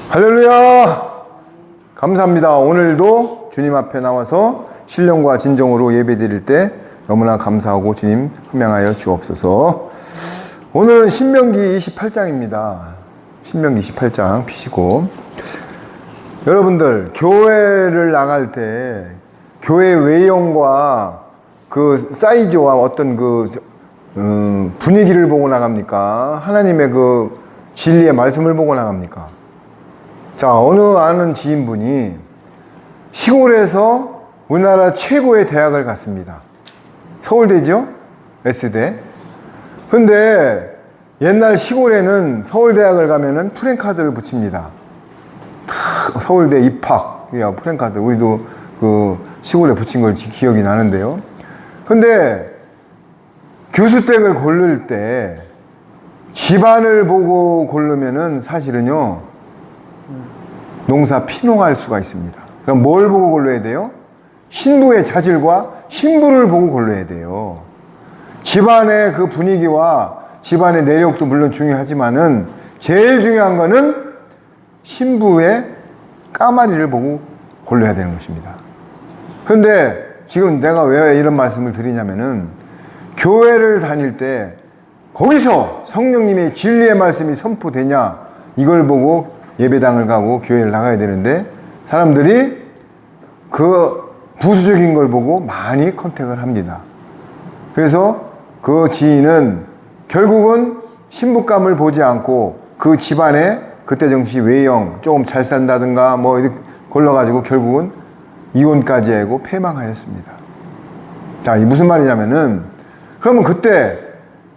할렐루야! 감사합니다. 오늘도 주님 앞에 나와서 신령과 진정으로 예배 드릴 때 너무나 감사하고 주님 함양하여 주옵소서. 오늘은 신명기 28장입니다. 신명기 28장 피시고, 여러분들 교회를 나갈 때 교회 외형과 그 사이즈와 어떤 그 분위기를 보고 나갑니까? 하나님의 그 진리의 말씀을 보고 나갑니까? 자, 어느 아는 지인분이 시골에서 우리나라 최고의 대학을 갔습니다. 서울대죠? S대. 근데 옛날 시골에는 서울대학을 가면은 프랜카드를 붙입니다. 서울대 입학, 프랜카드. 우리도 그 시골에 붙인 걸 기억이 나는데요. 근데 교수댁을 고를 때 집안을 보고 고르면은 사실은요, 농사 피농할 수가 있습니다. 그럼 뭘 보고 골라야 돼요? 신부의 자질과 신부를 보고 골라야 돼요. 집안의 그 분위기와 집안의 내력도 물론 중요하지만은 제일 중요한 거는 신부의 까마리를 보고 골라야 되는 것입니다. 그런데 지금 내가 왜 이런 말씀을 드리냐면은 교회를 다닐 때 거기서 성령님의 진리의 말씀이 선포되냐 이걸 보고 예배당을 가고 교회를 나가야 되는데 사람들이 그 부수적인 걸 보고 많이 컨택을 합니다. 그래서 그 지인은 결국은 신부감을 보지 않고 그 집안에 그때 정시 외형 조금 잘 산다든가 뭐 이렇게 골라가지고 결국은 이혼까지 하고 패망하였습니다. 자, 이 무슨 말이냐면은 그러면 그때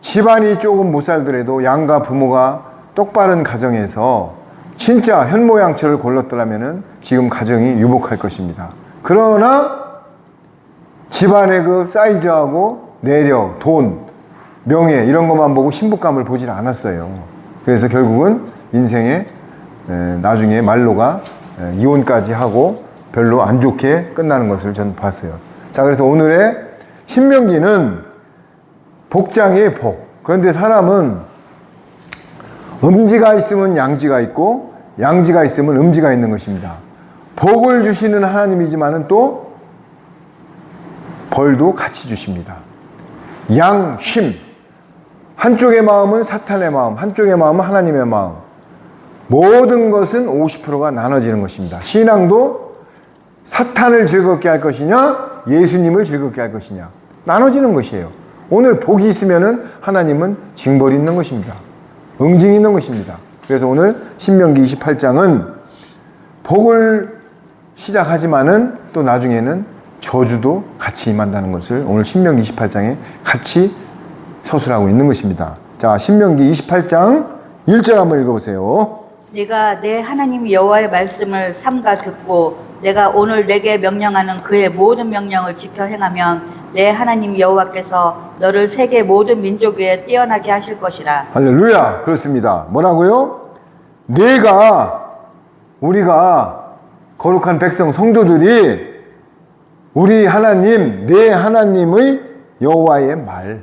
집안이 조금 못 살더라도 양가 부모가 똑바른 가정에서 진짜 현모양처를 골랐더라면은 지금 가정이 유복할 것입니다. 그러나 집안의 그 사이즈하고 내력, 돈, 명예 이런 것만 보고 신부감을 보질 않았어요. 그래서 결국은 인생에 나중에 말로가 이혼까지 하고 별로 안 좋게 끝나는 것을 전 봤어요. 자, 그래서 오늘의 신명기는 복장의 복. 그런데 사람은 음지가 있으면 양지가 있고 양지가 있으면 음지가 있는 것입니다. 복을 주시는 하나님이지만은 또 벌도 같이 주십니다. 양심. 한쪽의 마음은 사탄의 마음, 한쪽의 마음은 하나님의 마음. 모든 것은 50%가 나눠지는 것입니다. 신앙도 사탄을 즐겁게 할 것이냐, 예수님을 즐겁게 할 것이냐. 나눠지는 것이에요. 오늘 복이 있으면은 하나님은 징벌이 있는 것입니다. 응징이 있는 것입니다. 그래서 오늘 신명기 28장은 복을 시작하지만은 또 나중에는 저주도 같이 임한다는 것을 오늘 신명기 28장에 같이 서술하고 있는 것입니다. 자, 신명기 28장 1절 한번 읽어보세요. 네가 내 하나님 여호와의 말씀을 삼가 듣고 내가 오늘 내게 명령하는 그의 모든 명령을 지켜 행하면 내 하나님 여호와께서 너를 세계 모든 민족 위에 뛰어나게 하실 것이라. 할렐루야. 그렇습니다. 뭐라고요? 우리가 거룩한 백성 성도들이 우리 하나님, 내 하나님의 여호와의 말,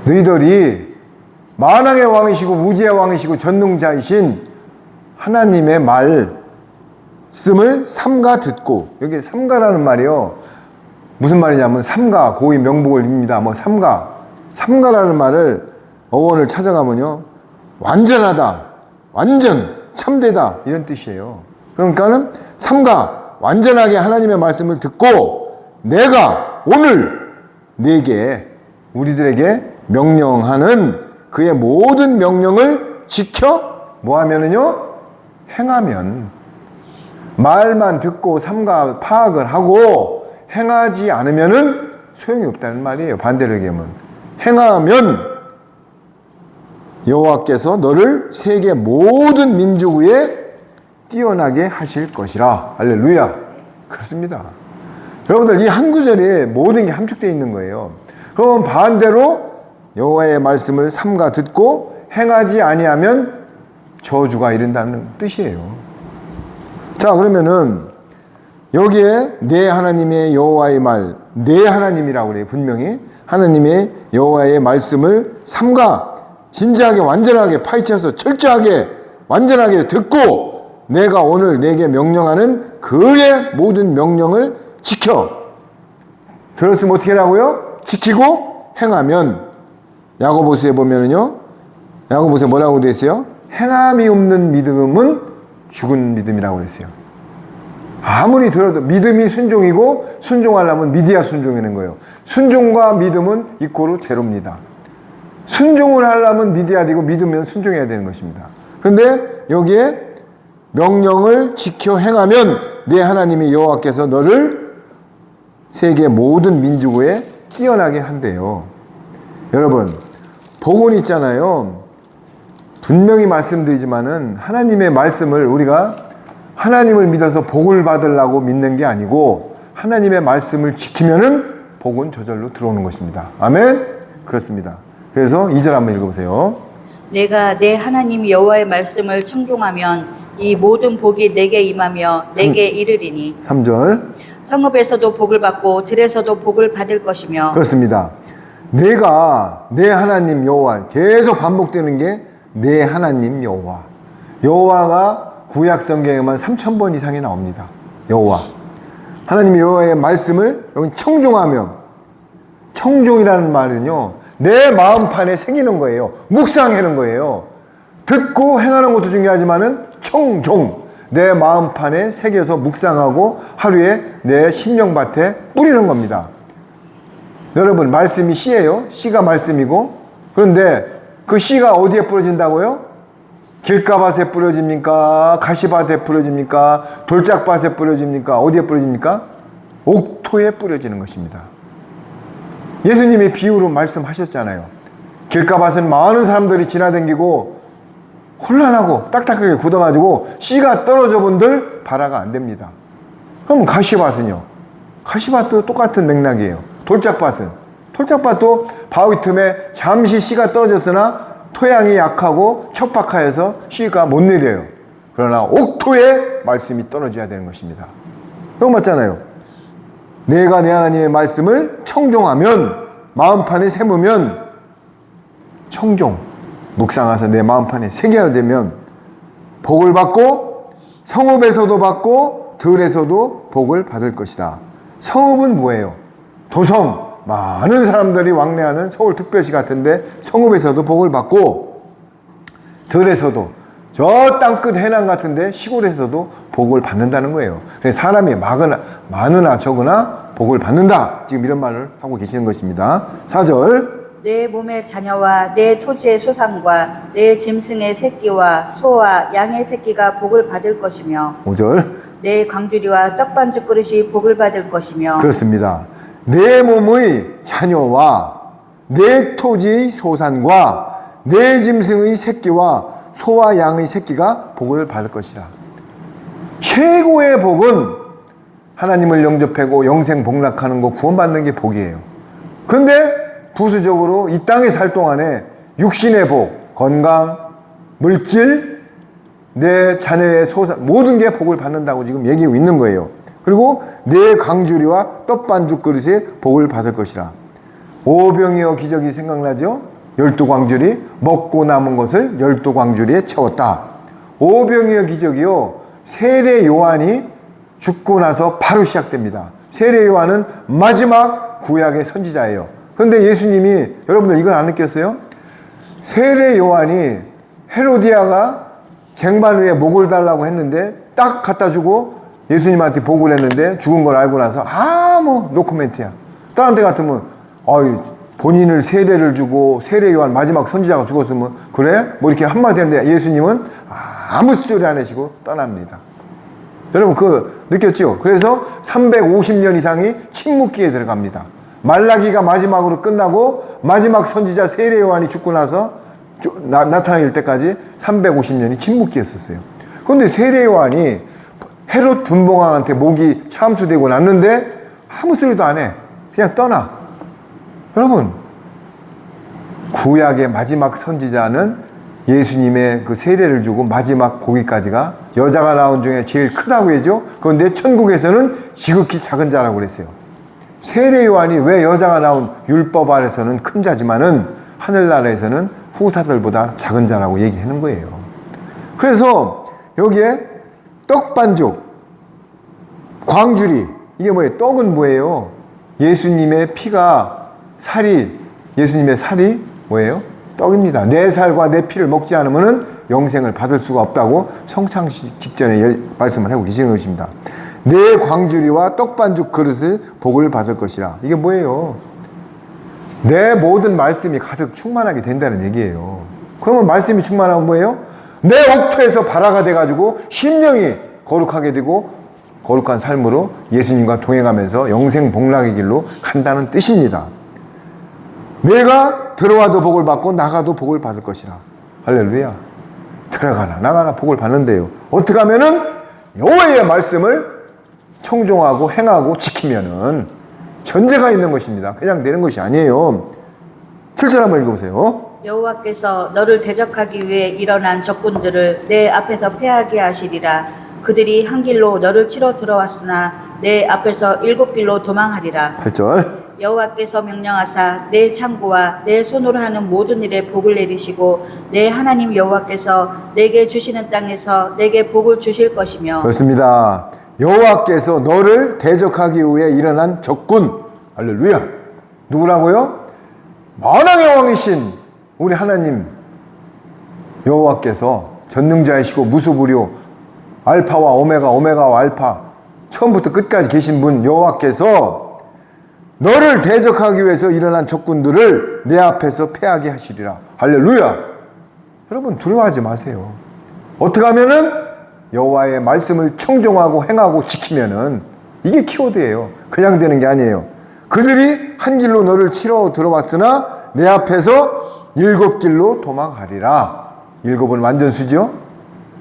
너희들이 만왕의 왕이시고 무지의 왕이시고 전능자이신 하나님의 말씀을 삼가 듣고, 여기 삼가라는 말이요, 무슨 말이냐면 삼가, 고의 명복을 입니다. 뭐 삼가라는 말을 어원을 찾아가면요, 완전하다, 완전, 참되다 이런 뜻이에요. 그러니까는 삼가, 완전하게 하나님의 말씀을 듣고 내가 오늘 내게, 우리들에게 명령하는 그의 모든 명령을 지켜 뭐 하면은요, 행하면. 말만 듣고 삼가 파악을 하고 행하지 않으면은 소용이 없다는 말이에요. 반대로 얘기하면 행하면 여호와께서 너를 세계 모든 민족 위에 뛰어나게 하실 것이라. 할렐루야. 그렇습니다. 여러분들 이 한 구절에 모든 게 함축되어 있는 거예요. 그럼 반대로 여호와의 말씀을 삼가 듣고 행하지 아니하면 저주가 이른다는 뜻이에요. 자, 그러면은 여기에 내 하나님의 여호와의 말, 내 하나님이라고 그래요. 분명히 하나님의 여호와의 말씀을 삼가 진지하게 완전하게 파헤쳐서 철저하게 완전하게 듣고 내가 오늘 내게 명령하는 그의 모든 명령을 지켜. 들었으면 어떻게 하라고요? 지키고 행하면. 야고보서에 보면은요, 야고보서에 뭐라고 되어 있어요? 행함이 없는 믿음은 죽은 믿음이라고 그랬어요. 아무리 들어도 믿음이 순종이고 순종하려면 믿어야 순종하는 거예요. 순종과 믿음은 이꼬르 제로입니다. 순종을 하려면 믿어야 되고 믿으면 순종해야 되는 것입니다. 그런데 여기에 명령을 지켜 행하면 내 하나님이 여호와께서 너를 세계 모든 민족 외에 뛰어나게 한대요. 여러분, 복은 있잖아요. 분명히 말씀드리지만은 하나님의 말씀을 우리가 하나님을 믿어서 복을 받으려고 믿는 게 아니고 하나님의 말씀을 지키면은 복은 저절로 들어오는 것입니다. 아멘? 그렇습니다. 그래서 2절 한번 읽어보세요. 내가 내 하나님 여호와의 말씀을 청종하면 이 모든 복이 내게 임하며 내게 이르리니 3절. 성읍에서도 복을 받고 들에서도 복을 받을 것이며. 그렇습니다. 내가 내 하나님 여호와, 계속 반복되는 게 내 하나님 여호와. 여호와가 구약 성경에만 3,000번 이상이 나옵니다. 여호와. 하나님 여호와의 말씀을 여기 청종하면, 청종이라는 말은요, 내 마음판에 새기는 거예요. 묵상하는 거예요. 듣고 행하는 것도 중요하지만은 청종, 내 마음판에 새겨서 묵상하고 하루에 내 심령밭에 뿌리는 겁니다. 여러분, 말씀이 씨예요. 씨가 말씀이고, 그런데 그 씨가 어디에 뿌려진다고요? 길가밭에 뿌려집니까? 가시밭에 뿌려집니까? 돌짝밭에 뿌려집니까? 어디에 뿌려집니까? 옥토에 뿌려지는 것입니다. 예수님이 비유로 말씀하셨잖아요. 길가밭은 많은 사람들이 지나다니고 혼란하고 딱딱하게 굳어가지고 씨가 떨어져 본들 발화가 안 됩니다. 그럼 가시밭은요? 가시밭도 똑같은 맥락이에요. 돌짝밭도 바위 틈에 잠시 씨가 떨어졌으나 토양이 약하고 척박하여서 씨가 못 내려요. 그러나 옥토에 말씀이 떨어져야 되는 것입니다. 그거 맞잖아요. 내가 내 하나님의 말씀을 청종하면, 마음판에 새으면, 청종, 묵상해서 내 마음판에 새겨야 되면 복을 받고 성읍에서도 받고 들에서도 복을 받을 것이다. 성읍은 뭐예요? 도성, 많은 사람들이 왕래하는 서울특별시 같은데 성읍에서도 복을 받고 들에서도 저 땅끝 해남 같은데 시골에서도 복을 받는다는 거예요. 그래서 사람이 많으나 적으나 복을 받는다. 지금 이런 말을 하고 계시는 것입니다. 4절. 내 몸의 자녀와 내 토지의 소산과 내 짐승의 새끼와 소와 양의 새끼가 복을 받을 것이며 5절. 내 광주리와 떡반죽 그릇이 복을 받을 것이며. 그렇습니다. 내 몸의 자녀와 내 토지의 소산과 내 짐승의 새끼와 소와 양의 새끼가 복을 받을 것이라. 최고의 복은 하나님을 영접하고 영생 복락하는 거, 구원받는 게 복이에요. 근데 부수적으로 이 땅에 살 동안에 육신의 복, 건강, 물질, 내 자녀의 소산, 모든 게 복을 받는다고 지금 얘기하고 있는 거예요. 그리고 내 강주리와 떡반죽 그릇에 복을 받을 것이라. 오병이어 기적이 생각나죠? 12광주리, 먹고 남은 것을 12광주리에 채웠다. 오병이어 기적이요, 세례 요한이 죽고 나서 바로 시작됩니다. 세례 요한은 마지막 구약의 선지자예요. 그런데 예수님이, 여러분들 이건 안 느꼈어요? 세례 요한이 헤로디아가 쟁반 위에 목을 달라고 했는데 딱 갖다 주고 예수님한테 보고를 했는데 죽은 걸 알고 나서 아무 노코멘트야. 다른 데 같으면 본인을 세례를 주고 세례 요한 마지막 선지자가 죽었으면 그래? 뭐 이렇게 한마디 했는데 예수님은 아무 소리 안 하시고 떠납니다. 여러분 그거 느꼈죠? 그래서 350년 이상이 침묵기에 들어갑니다. 말라기가 마지막으로 끝나고 마지막 선지자 세례 요한이 죽고 나서 나타날 때까지 350년이 침묵기였었어요. 그런데 세례 요한이 헤롯 분봉왕한테 목이 참수되고 났는데 아무 소리도 안 해. 그냥 떠나. 여러분, 구약의 마지막 선지자는 예수님의 그 세례를 주고 마지막 고기까지가 여자가 나온 중에 제일 크다고 해죠. 그런데 천국에서는 지극히 작은 자라고 그랬어요. 세례 요한이 왜 여자가 나온 율법 아래서는 큰 자지만은 하늘나라에서는 후사들보다 작은 자라고 얘기하는 거예요. 그래서 여기에 떡반죽, 광주리, 이게 뭐예요? 떡은 뭐예요? 예수님의 피가 예수님의 살이 뭐예요? 떡입니다. 내 살과 내 피를 먹지 않으면 영생을 받을 수가 없다고 성창시 직전에 말씀을 하고 계시는 것입니다. 내 광주리와 떡반죽 그릇을 복을 받을 것이라. 이게 뭐예요? 내 모든 말씀이 가득 충만하게 된다는 얘기예요. 그러면 말씀이 충만하면 뭐예요? 내 옥토에서 발화가 돼가지고 심령이 거룩하게 되고 거룩한 삶으로 예수님과 동행하면서 영생 복락의 길로 간다는 뜻입니다. 내가 들어와도 복을 받고 나가도 복을 받을 것이라. 할렐루야. 들어가나 나가나 복을 받는데요. 어떻게 하면은 여호와의 말씀을 청종하고 행하고 지키면은 전제가 있는 것입니다. 그냥 되는 것이 아니에요. 7절 한번 읽어보세요. 여호와께서 너를 대적하기 위해 일어난 적군들을 내 앞에서 패하게 하시리라. 그들이 한 길로 너를 치러 들어왔으나 내 앞에서 7길로 도망하리라. 8절. 여호와께서 명령하사 내 창고와 내 손으로 하는 모든 일에 복을 내리시고 내 하나님 여호와께서 내게 주시는 땅에서 내게 복을 주실 것이며. 그렇습니다. 여호와께서 너를 대적하기 위해 일어난 적군. 할렐루야. 누구라고요? 만왕의 왕이신 우리 하나님 여호와께서 전능자이시고 무소불위요 알파와 오메가, 오메가와 알파, 처음부터 끝까지 계신 분 여호와께서 너를 대적하기 위해서 일어난 적군들을 내 앞에서 패하게 하시리라. 할렐루야. 여러분 두려워하지 마세요. 어떻게 하면은 여호와의 말씀을 청종하고 행하고 지키면은 이게 키워드예요. 그냥 되는 게 아니에요. 그들이 한 길로 너를 치러 들어왔으나 내 앞에서 7길로 도망하리라. 7은 완전수죠.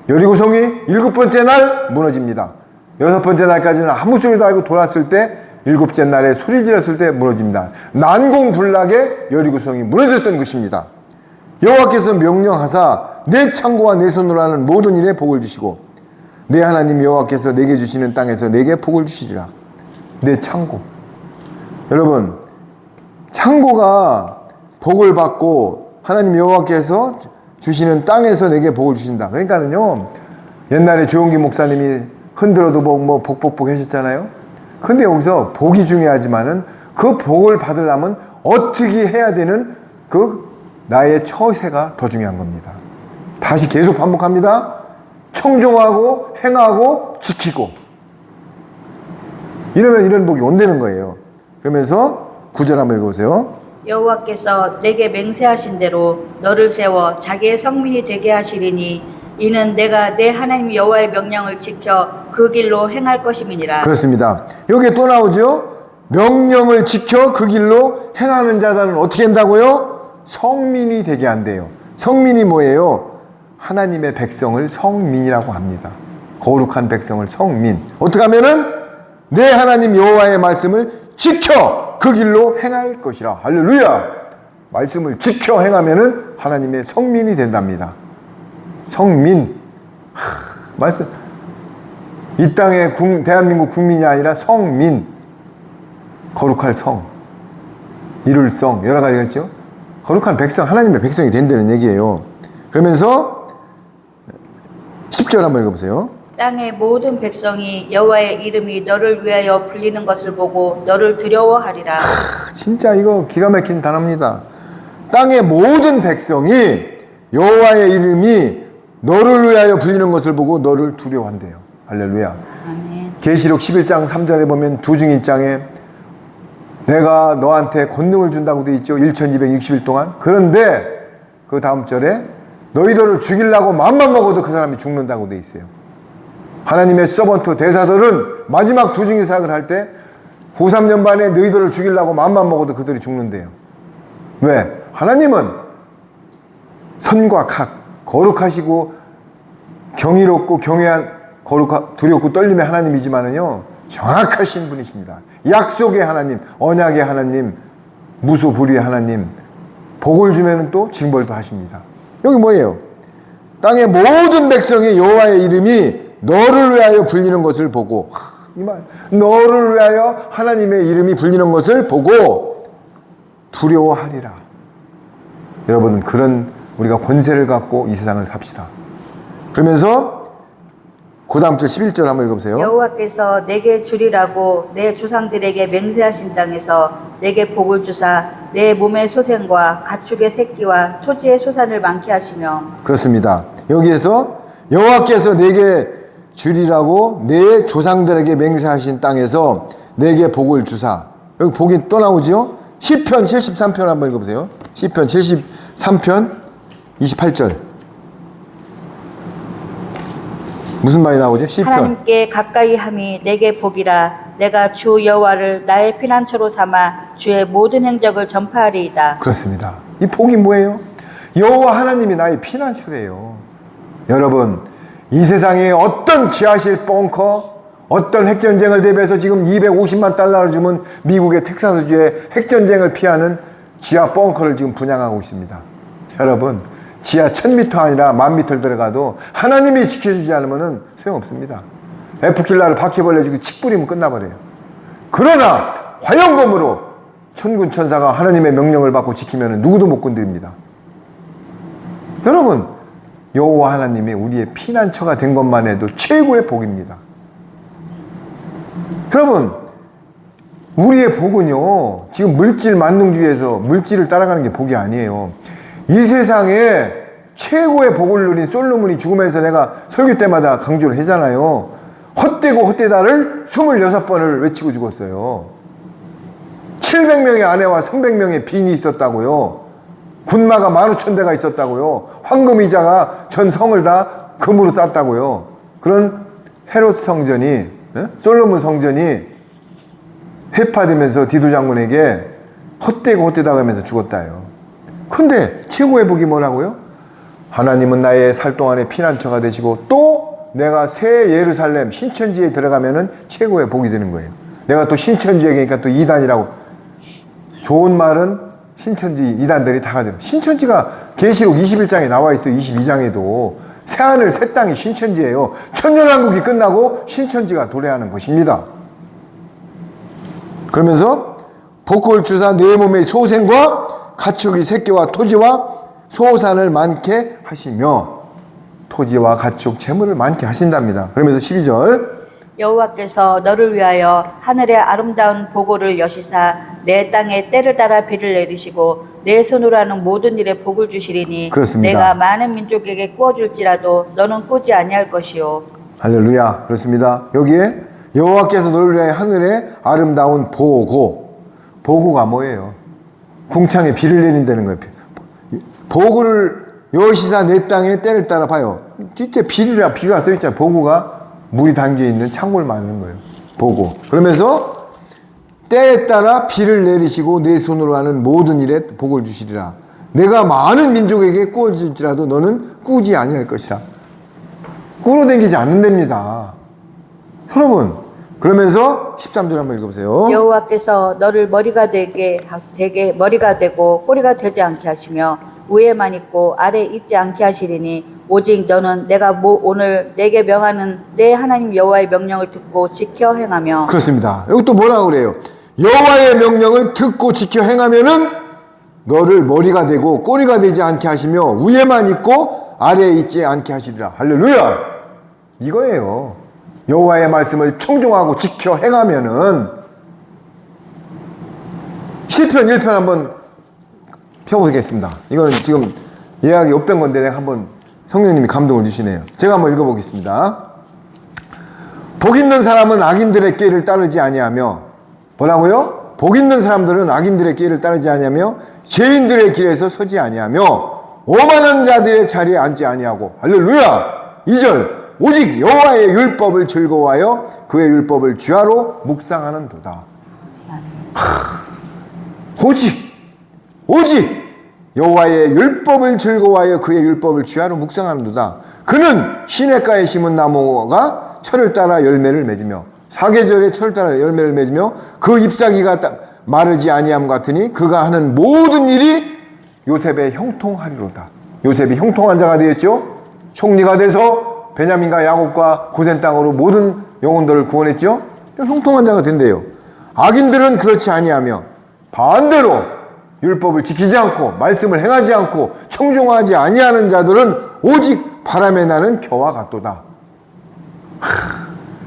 여리고성이 7번째 날 무너집니다. 6번째 날까지는 아무 소리도 알고 돌았을 때 7째 날에 소리 질렀을 때 무너집니다. 난공불락에 여리고성이 무너졌던 것입니다. 여호와께서 명령하사 내 창고와 내 손으로 하는 모든 일에 복을 주시고 내 하나님 여호와께서 내게 주시는 땅에서 내게 복을 주시리라. 내 창고. 여러분 창고가 복을 받고 하나님 여호와께서 주시는 땅에서 내게 복을 주신다. 그러니까는요 옛날에 조용기 목사님이 흔들어도 뭐 복복복 하셨잖아요. 근데 여기서 복이 중요하지만은 그 복을 받으려면 어떻게 해야 되는 그 나의 처세가 더 중요한 겁니다. 다시 계속 반복합니다. 청종하고 행하고 지키고 이러면 이런 복이 온다는 거예요. 그러면서 9절 한번 읽어보세요. 여호와께서 내게 맹세하신 대로 너를 세워 자기의 성민이 되게 하시리니 이는 내가 내 하나님 여호와의 명령을 지켜 그 길로 행할 것임이니라. 그렇습니다. 여기에 또 나오죠. 명령을 지켜 그 길로 행하는 자들은 어떻게 한다고요? 성민이 되게 한대요. 성민이 뭐예요? 하나님의 백성을 성민이라고 합니다. 거룩한 백성을 성민. 어떻게 하면은 내 하나님 여호와의 말씀을 지켜 그 길로 행할 것이라. 할렐루야. 말씀을 지켜 행하면은 하나님의 성민이 된답니다. 성민. 말씀. 이 땅의 대한민국 국민이 아니라 성민. 거룩할 성. 이룰 성. 여러 가지가 있죠. 거룩한 백성, 하나님의 백성이 된다는 얘기예요. 그러면서 10절 한번 읽어보세요. 땅의 모든 백성이 여호와의 이름이 너를 위하여 불리는 것을 보고 너를 두려워하리라. 진짜 이거 기가 막힌 단어입니다. 땅의 모든 백성이 여호와의 이름이 너를 위하여 불리는 것을 보고 너를 두려워한대요. 할렐루야. 아멘. 계시록 11장 3절에 보면 두 중의 장에 내가 너한테 권능을 준다고 되어 있죠. 1260일 동안. 그런데 그 다음 절에 너희들을 죽이려고 마음만 먹어도 그 사람이 죽는다고 되어 있어요. 하나님의 서번트 대사들은 마지막 두 중의 사역을 할 때 후 3년 반에 너희들을 죽이려고 마음만 먹어도 그들이 죽는데요. 왜? 하나님은 선과 각, 거룩하시고 경이롭고 경외한 두렵고 떨림의 하나님이지만은요 정확하신 분이십니다. 약속의 하나님, 언약의 하나님, 무소불위의 하나님, 복을 주면 또 징벌도 하십니다. 여기 뭐예요? 땅의 모든 백성이 여호와의 이름이 너를 위하여 불리는 것을 보고, 이 말, 너를 위하여 하나님의 이름이 불리는 것을 보고 두려워하리라. 여러분, 그런 우리가 권세를 갖고 이 세상을 삽시다. 그러면서 그 다음 절 11절 한번 읽어보세요. 여호와께서 내게 주리라고 내 조상들에게 맹세하신 땅에서 내게 복을 주사 내 몸의 소생과 가축의 새끼와 토지의 소산을 많게 하시며. 그렇습니다. 여기에서 여호와께서 내게 주리라고 내 조상들에게 맹세하신 땅에서 내게 복을 주사. 여기 복이 또 나오지요? 시편 73편 한번 읽어보세요. 시편 73편 28절. 무슨 말이 나오죠? 시편. 하나님께 가까이 함이 내게 복이라. 내가 주 여호와를 나의 피난처로 삼아 주의 모든 행적을 전파하리이다. 그렇습니다. 이 복이 뭐예요? 여호와 하나님이 나의 피난처래요. 여러분, 이 세상에 어떤 지하실 벙커, 어떤 핵전쟁을 대비해서 지금 250만 달러를 주면 미국의 텍사스주의 핵전쟁을 피하는 지하 벙커를 지금 분양하고 있습니다. 여러분, 지하 1000m 아니라 10,000m 들어가도 하나님이 지켜주지 않으면 소용없습니다. F킬러를 바퀴벌레 죽이 칙 뿌리면 끝나버려요. 그러나 화영검으로 천군 천사가 하나님의 명령을 받고 지키면 누구도 못 건드립니다. 여러분, 여호와 하나님이 우리의 피난처가 된 것만 해도 최고의 복입니다. 여러분, 우리의 복은요, 지금 물질 만능주의에서 물질을 따라가는 게 복이 아니에요. 이 세상에 최고의 복을 누린 솔로몬이 죽으면서 내가 설교 때마다 강조를 하잖아요. 헛되고 헛되다를 26번을 외치고 죽었어요. 700명의 아내와 300명의 빈이 있었다고요. 군마가 15,000대가 있었다고요. 황금의자가 전 성을 다 금으로 쌌다고요. 그런 헤롯 성전이, 솔로몬 성전이 회파되면서 디도 장군에게 헛되고 헛되다고 하면서 죽었다요. 근데 최고의 복이 뭐라고요? 하나님은 나의 살 동안의 피난처가 되시고 또 내가 새 예루살렘 신천지에 들어가면은 최고의 복이 되는 거예요. 내가 또 신천지에 가니까 또 이단이라고. 좋은 말은 신천지 이단들이 다 가져요. 신천지가 계시록 21장에 나와 있어요. 22장에도 새하늘 새 땅이 신천지예요. 천년왕국이 끝나고 신천지가 도래하는 것입니다. 그러면서 복을 주사 내 몸의 소생과 가축의 새끼와 토지와 소산을 많게 하시며, 토지와 가축 재물을 많게 하신답니다. 그러면서 12절 여호와께서 너를 위하여 하늘의 아름다운 보고를 여시사 내 땅에 때를 따라 비를 내리시고 내 손으로 하는 모든 일에 복을 주시리니. 그렇습니다. 내가 많은 민족에게 꾸어줄지라도 너는 꾸지 아니할 것이요. 할렐루야. 그렇습니다. 여기에 여호와께서 너를 위하여 하늘의 아름다운 보고가 뭐예요? 궁창에 비를 내린다는 거예요. 보고를 여시사 내 땅에 때를 따라 봐요. 뒤에 비가 써있잖아요. 보고가 물이 담겨있는 창고를 말하는 거예요. 보고. 그러면서 때에 따라 비를 내리시고 내 손으로 하는 모든 일에 복을 주시리라. 내가 많은 민족에게 꾸어질지라도 너는 꾸지 아니할 것이라. 꾸러 다니지 않는답니다. 여러분, 그러면서 13절 한번 읽어보세요. 여호와께서 너를 머리가 되게 머리가 되고 꼬리가 되지 않게 하시며 위에만 있고 아래 있지 않게 하시리니 오직 너는 내가 오늘 내게 명하는 내 하나님 여호와의 명령을 듣고 지켜 행하며. 그렇습니다. 여기 또 뭐라고 그래요? 여호와의 명령을 듣고 지켜 행하면은 너를 머리가 되고 꼬리가 되지 않게 하시며 위에만 있고 아래에 있지 않게 하시리라. 할렐루야. 이거예요. 여호와의 말씀을 청종하고 지켜 행하면은. 시편 1편 한번 펴보겠습니다. 이거는 지금 예약이 없던 건데 내가 한번 성령님이 감동을 주시네요. 제가 한번 읽어보겠습니다. 복 있는 사람은 악인들의 길을 따르지 아니하며, 뭐라고요? 복 있는 사람들은 악인들의 길을 따르지 아니하며 죄인들의 길에서 서지 아니하며 오만한 자들의 자리에 앉지 아니하고. 할렐루야. 2절 오직 여호와의 율법을 즐거워하여 그의 율법을 주야로 묵상하는도다. 오직 여호와의 율법을 즐거워하여 그의 율법을 주야로 묵상하는도다. 그는 시냇가에 심은 나무가 철을 따라 열매를 맺으며 사계절에 철을 따라 열매를 맺으며 그 잎사귀가 마르지 아니함 같으니 그가 하는 모든 일이 요셉의 형통하리로다. 요셉이 형통한 자가 되었죠. 총리가 돼서 베냐민과 야곱과 고센 땅으로 모든 영혼들을 구원했죠. 형통한 자가 된대요. 악인들은 그렇지 아니하며 반대로 율법을 지키지 않고 말씀을 행하지 않고 청종하지 아니하는 자들은 오직 바람에 나는 겨와 같도다.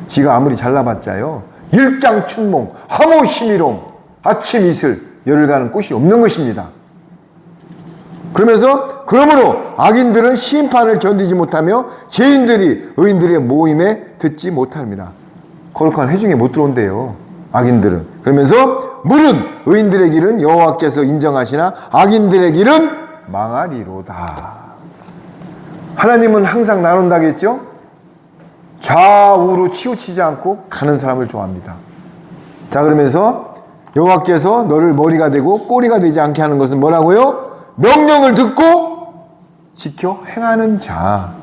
지가 아무리 잘나봤자요, 일장춘몽 하모심이롱 아침 이슬 열을 가는 꽃이 없는 것입니다. 그러므로 악인들은 심판을 견디지 못하며 죄인들이 의인들의 모임에 듣지 못합니다. 거룩한 회중에 못 들어온대요, 악인들은. 그러면서 물은 의인들의 길은 여호와께서 인정하시나 악인들의 길은 망하리로다. 하나님은 항상 나눈다겠죠? 좌우로 치우치지 않고 가는 사람을 좋아합니다. 자, 그러면서 여호와께서 너를 머리가 되고 꼬리가 되지 않게 하는 것은 뭐라고요? 명령을 듣고 지켜 행하는 자.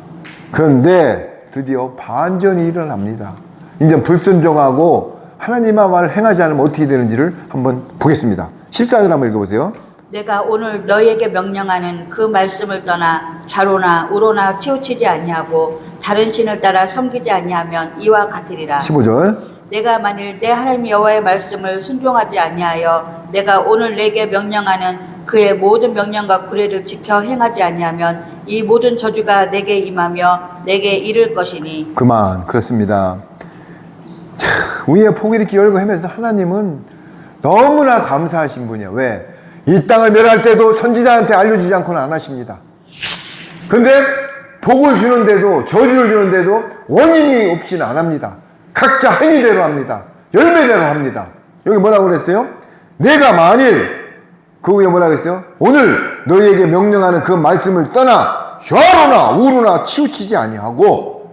그런데 드디어 반전이 일어납니다. 이제 불순종하고 하나님의 말을 행하지 않으면 어떻게 되는지를 한번 보겠습니다. 14절 한번 읽어보세요. 내가 오늘 너희에게 명령하는 그 말씀을 떠나 좌로나 우로나 치우치지 아니하고 다른 신을 따라 섬기지 아니하면 이와 같으리라. 15절. 내가 만일 내 하나님 여호와의 말씀을 순종하지 아니하여 내가 오늘 내게 명령하는 그의 모든 명령과 규례를 지켜 행하지 아니하면 이 모든 저주가 내게 임하며 내게 이를 것이니. 그만. 그렇습니다. 위에 폭 이렇게 열고 하면서 하나님은 너무나 감사하신 분이에요. 왜? 이 땅을 멸할 때도 선지자한테 알려주지 않고는 안 하십니다. 그런데 복을 주는데도, 저주를 주는데도 원인이 없이는 안 합니다. 각자 행위대로 합니다. 열매대로 합니다. 여기 뭐라고 그랬어요? 내가 만일, 그 위에 뭐라고 했어요? 오늘 너희에게 명령하는 그 말씀을 떠나 좌로나 우로나 치우치지 아니하고,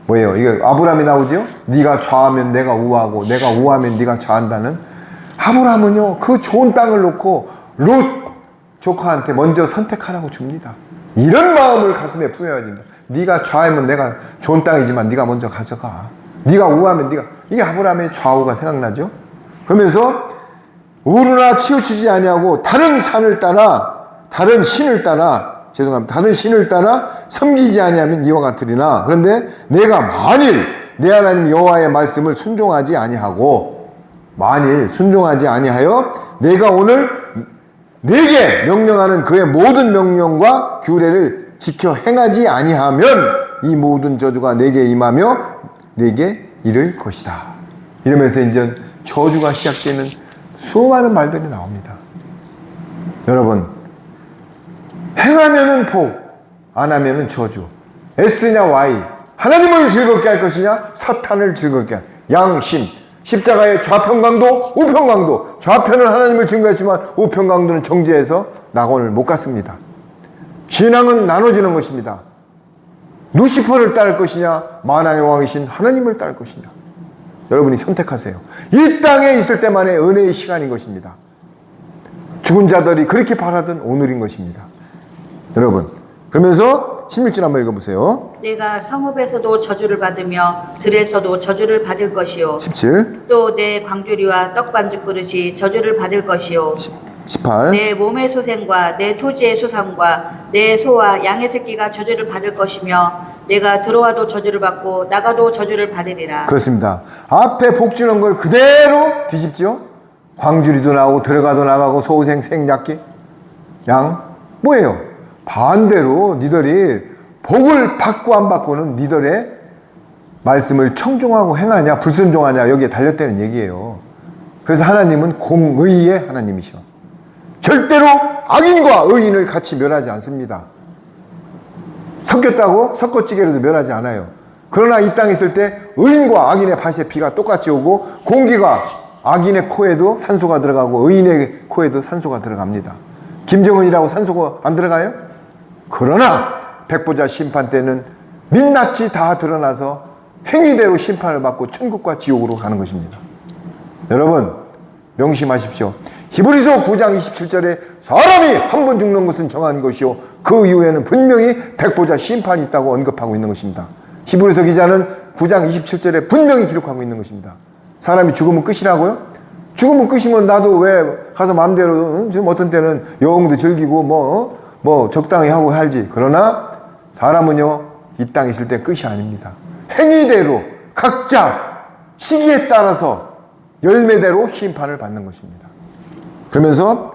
뭐예요? 이게 아브라함이 나오죠? 네가 좌하면 내가 우하고 내가 우하면 네가 좌한다는. 아브라함은요, 그 좋은 땅을 놓고 롯 조카한테 먼저 선택하라고 줍니다. 이런 마음을 가슴에 품어야 됩니다. 네가 좌하면 내가 좋은 땅이지만 네가 먼저 가져가. 네가 우하면 네가. 이게 아브라함의 좌우가 생각나죠? 그러면서 우르나 치우치지 아니하고 다른 신을 따라 섬기지 아니하면 이와 같으리나. 그런데 내가 만일 내 하나님 여호와의 말씀을 순종하지 아니하고, 만일 순종하지 아니하여 내가 오늘 내게 명령하는 그의 모든 명령과 규례를 지켜 행하지 아니하면 이 모든 저주가 내게 임하며 내게 이를 것이다. 이러면서 이제 저주가 시작되는 수많은 말들이 나옵니다. 여러분, 행하면은 복, 안 하면은 저주. S냐 Y. 하나님을 즐겁게 할 것이냐, 사탄을 즐겁게 할. 양심. 십자가의 좌편 강도, 우편 강도. 좌편은 하나님을 증거했지만 우편 강도는 정죄해서 낙원을 못 갔습니다. 신앙은 나눠지는 것입니다. 루시퍼를 따를 것이냐, 만왕의 왕이신 하나님을 따를 것이냐. 여러분이 선택하세요. 이 땅에 있을 때만의 은혜의 시간인 것입니다. 죽은 자들이 그렇게 바라던 오늘인 것입니다. 여러분, 그러면서 16절 한번 읽어보세요. 내가 성읍에서도 저주를 받으며 들에서도 저주를 받을 것이요. 17. 또 내 광주리와 떡반죽 그릇이 저주를 받을 것이요. 18. 내 몸의 소생과 내 토지의 소산과 내 소와 양의 새끼가 저주를 받을 것이며 내가 들어와도 저주를 받고 나가도 저주를 받으리라. 그렇습니다. 앞에 복 주는 걸 그대로 뒤집지요. 광주리도 나오고 들어가도 나가고 소생 생약기 양 뭐예요? 반대로 니들이 복을 받고 안 받고는 니들의 말씀을 청종하고 행하냐 불순종하냐 여기에 달렸다는 얘기예요. 그래서 하나님은 공의의 하나님이셔. 절대로 악인과 의인을 같이 멸하지 않습니다. 섞였다고 섞어찌개로도 멸하지 않아요. 그러나 이 땅에 있을 때 의인과 악인의 밭에 비가 똑같이 오고 공기가 악인의 코에도 산소가 들어가고 의인의 코에도 산소가 들어갑니다. 김정은이라고 산소가 안 들어가요? 그러나 백보자 심판 때는 민낯이 다 드러나서 행위대로 심판을 받고 천국과 지옥으로 가는 것입니다. 여러분 명심하십시오. 히브리서 9장 27절에 사람이 한 번 죽는 것은 정한 것이요 그 이후에는 분명히 백보자 심판이 있다고 언급하고 있는 것입니다. 히브리서 기자는 9장 27절에 분명히 기록하고 있는 것입니다. 사람이 죽으면 끝이라고요? 죽으면 끝이면 나도 왜 가서 마음대로 지금 어떤 때는 여행도 즐기고 뭐 적당히 하고 살지. 그러나 사람은요 이 땅에 있을 때 끝이 아닙니다. 행위대로 각자 시기에 따라서 열매대로 심판을 받는 것입니다. 그러면서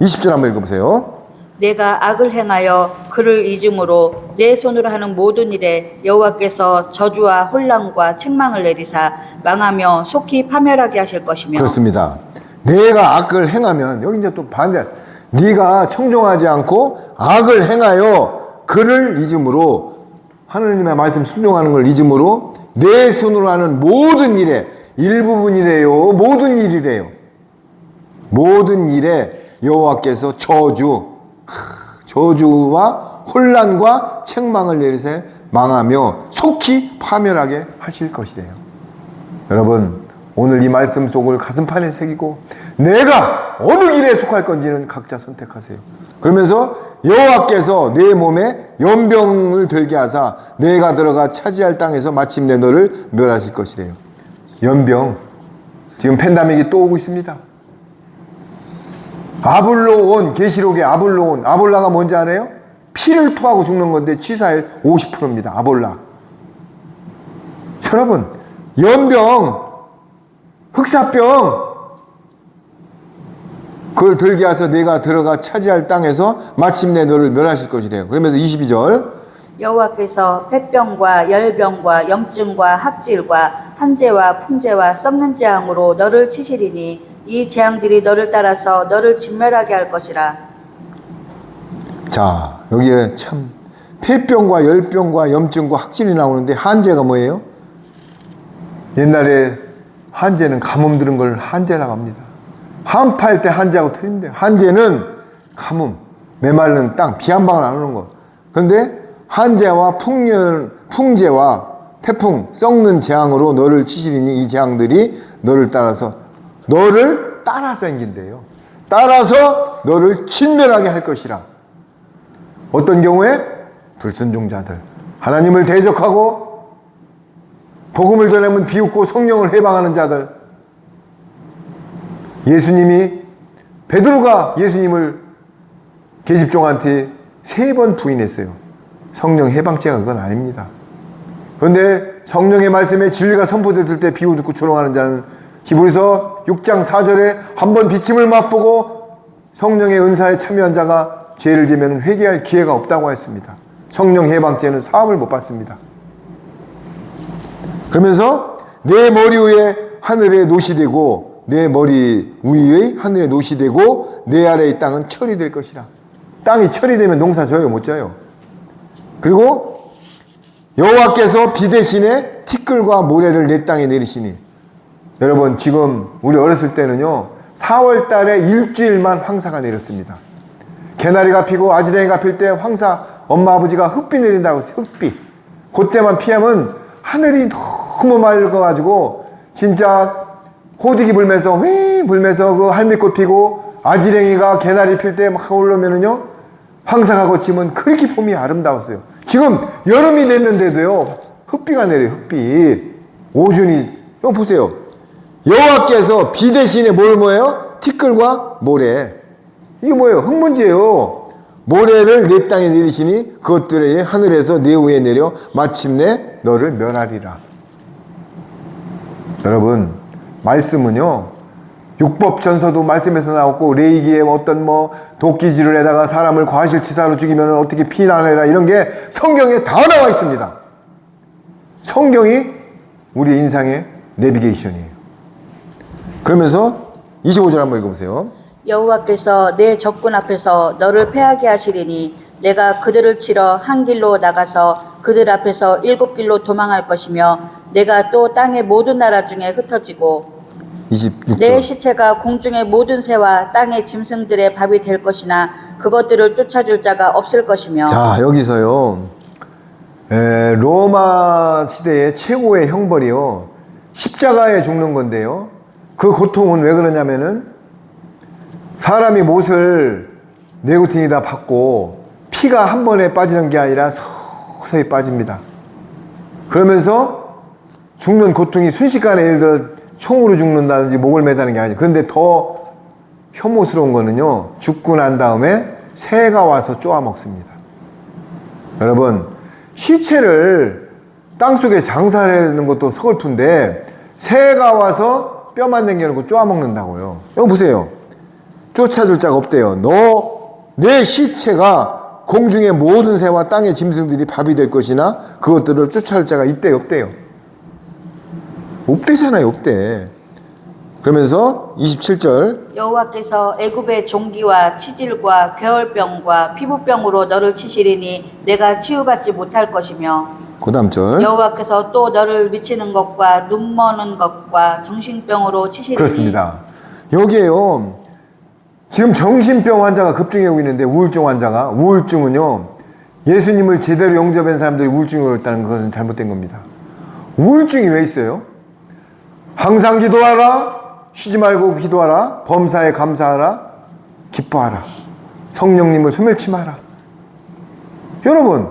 20절 한번 읽어보세요. 내가 악을 행하여 그를 잊음으로 내 손으로 하는 모든 일에 여호와께서 저주와 혼란과 책망을 내리사 망하며 속히 파멸하게 하실 것이며. 그렇습니다. 내가 악을 행하면, 여기 이제 또 반대, 네가 청종하지 않고 악을 행하여 그를 잊음으로, 하느님의 말씀 순종하는 걸 잊음으로 내 손으로 하는 모든 일에, 일부분이래요, 모든 일이래요. 모든 일에 여호와께서 저주와 혼란과 책망을 내리세 망하며 속히 파멸하게 하실 것이래요. 여러분, 오늘 이 말씀 속을 가슴판에 새기고 내가 어느 길에 속할 건지는 각자 선택하세요. 그러면서 여호와께서 내 몸에 연병을 들게 하사 내가 들어가 차지할 땅에서 마침내 너를 멸하실 것이래요. 연병, 지금 팬데믹이 또 오고 있습니다. 아볼로온, 계시록의 아볼로온, 아볼라가 뭔지 알아요? 피를 토하고 죽는 건데 취사율 50%입니다. 아볼라. 여러분, 연병, 흑사병, 그걸 들게 하서 내가 들어가 차지할 땅에서 마침내 너를 멸하실 것이래요. 그러면서 22절, 여호와께서 폐병과 열병과 염증과 학질과 한재와 풍재와 썩는 재앙으로 너를 치시리니 이 재앙들이 너를 따라서 너를 진멸하게 할 것이라. 자, 여기에 참 폐병과 열병과 염증과 학질이 나오는데 한재가 뭐예요? 옛날에 한재는 가뭄 들은 걸 한재라고 합니다. 한파할 때 한재하고 틀린대요. 한재는 가뭄, 메마른 땅, 비 한 방울 안 오는 거. 그런데 한재와 풍재와 태풍, 썩는 재앙으로 너를 치시리니 이 재앙들이 너를 따라서 생긴대요. 따라서 너를 진멸하게 할 것이라. 어떤 경우에? 불순종자들, 하나님을 대적하고 복음을 전하면 비웃고 성령을 해방하는 자들. 베드로가 예수님을 계집종한테 3번 부인했어요. 성령 해방죄가 그건 아닙니다. 그런데 성령의 말씀에 진리가 선포됐을 때 비웃고 조롱하는 자는 히브리서 6장 4절에 한번 비침을 맛보고 성령의 은사에 참여한 자가 죄를 지면 회개할 기회가 없다고 했습니다. 성령 해방죄는 사함을 못 받습니다. 그러면서 내 머리 위에 하늘에 노시 되고 내 머리 위의 하늘에 노시 되고 내 아래의 땅은 철이 될 것이라. 땅이 철이 되면 농사 져요? 못 져요? 그리고 여호와께서 비 대신에 티끌과 모래를 내 땅에 내리시니. 여러분, 지금 우리 어렸을 때는요 4월 달에 일주일만 황사가 내렸습니다. 개나리가 피고 아지랭이가 필 때 황사, 엄마 아버지가 흙비 내린다고 했어요. 흙비. 그때만 피하면 하늘이 너무 맑아가지고 진짜 호디기 불면서 그 할미꽃 피고 아지랭이가 개나리 필 때 막 올라오면은요 황사가 거치면 그렇게 봄이 아름다웠어요. 지금 여름이 됐는데도요 흙비가 내려요. 흙비. 오준이, 이거 보세요. 여호와께서 비 대신에 뭐예요? 티끌과 모래. 이게 뭐예요? 흙먼지예요. 모래를 내 땅에 내리시니 그것들의 하늘에서 내 위에 내려 마침내 너를 멸하리라. 여러분, 말씀은요 율법전서도 말씀에서 나왔고 레위기에 어떤 도끼질을 해다가 사람을 과실치사로 죽이면 어떻게 피난해라, 이런 게 성경에 다 나와 있습니다. 성경이 우리 인생의 내비게이션이에요. 그러면서 25절 한번 읽어보세요. 여호와께서 내 적군 앞에서 너를 패하게 하시리니 내가 그들을 치러 한 길로 나가서 그들 앞에서 7길로 도망할 것이며 내가 또 땅의 모든 나라 중에 흩어지고 26절. 내 시체가 공중의 모든 새와 땅의 짐승들의 밥이 될 것이나 그것들을 쫓아줄 자가 없을 것이며. 자, 여기서요 로마 시대의 최고의 형벌이요 십자가에 죽는 건데요, 그 고통은 왜 그러냐면은 사람이 못을 네구틴이다 받고 피가 한 번에 빠지는 게 아니라 서서히 빠집니다. 그러면서 죽는 고통이 순식간에, 예를 들어 총으로 죽는다든지 목을 매다는 게 아니죠. 그런데 더 혐오스러운 거는요, 죽고 난 다음에 새가 와서 쪼아 먹습니다. 여러분, 시체를 땅속에 장사하는 것도 서글픈데 새가 와서 뼈만 남겨놓고 쪼아 먹는다고요. 여기 보세요. 쫓아줄 자가 없대요. 너 내 시체가 공중의 모든 새와 땅의 짐승들이 밥이 될 것이나 그것들을 쫓아올 자가 있대 없대요? 없대잖아요. 없대. 그러면서 27절 여호와께서 애굽의 종기와 치질과 괴월병과 피부병으로 너를 치시리니 내가 치유받지 못할 것이며 그 다음 절 여호와께서 또 너를 미치는 것과 눈머는 것과 정신병으로 치시리니 그렇습니다. 여기에요. 지금 정신병 환자가 급증해 오고 있는데 우울증 환자가 우울증은요. 예수님을 제대로 영접한 사람들이 우울증이 걸렸다는 것은 잘못된 겁니다. 우울증이 왜 있어요? 항상 기도하라. 쉬지 말고 기도하라. 범사에 감사하라. 기뻐하라. 성령님을 소멸치 마라. 여러분,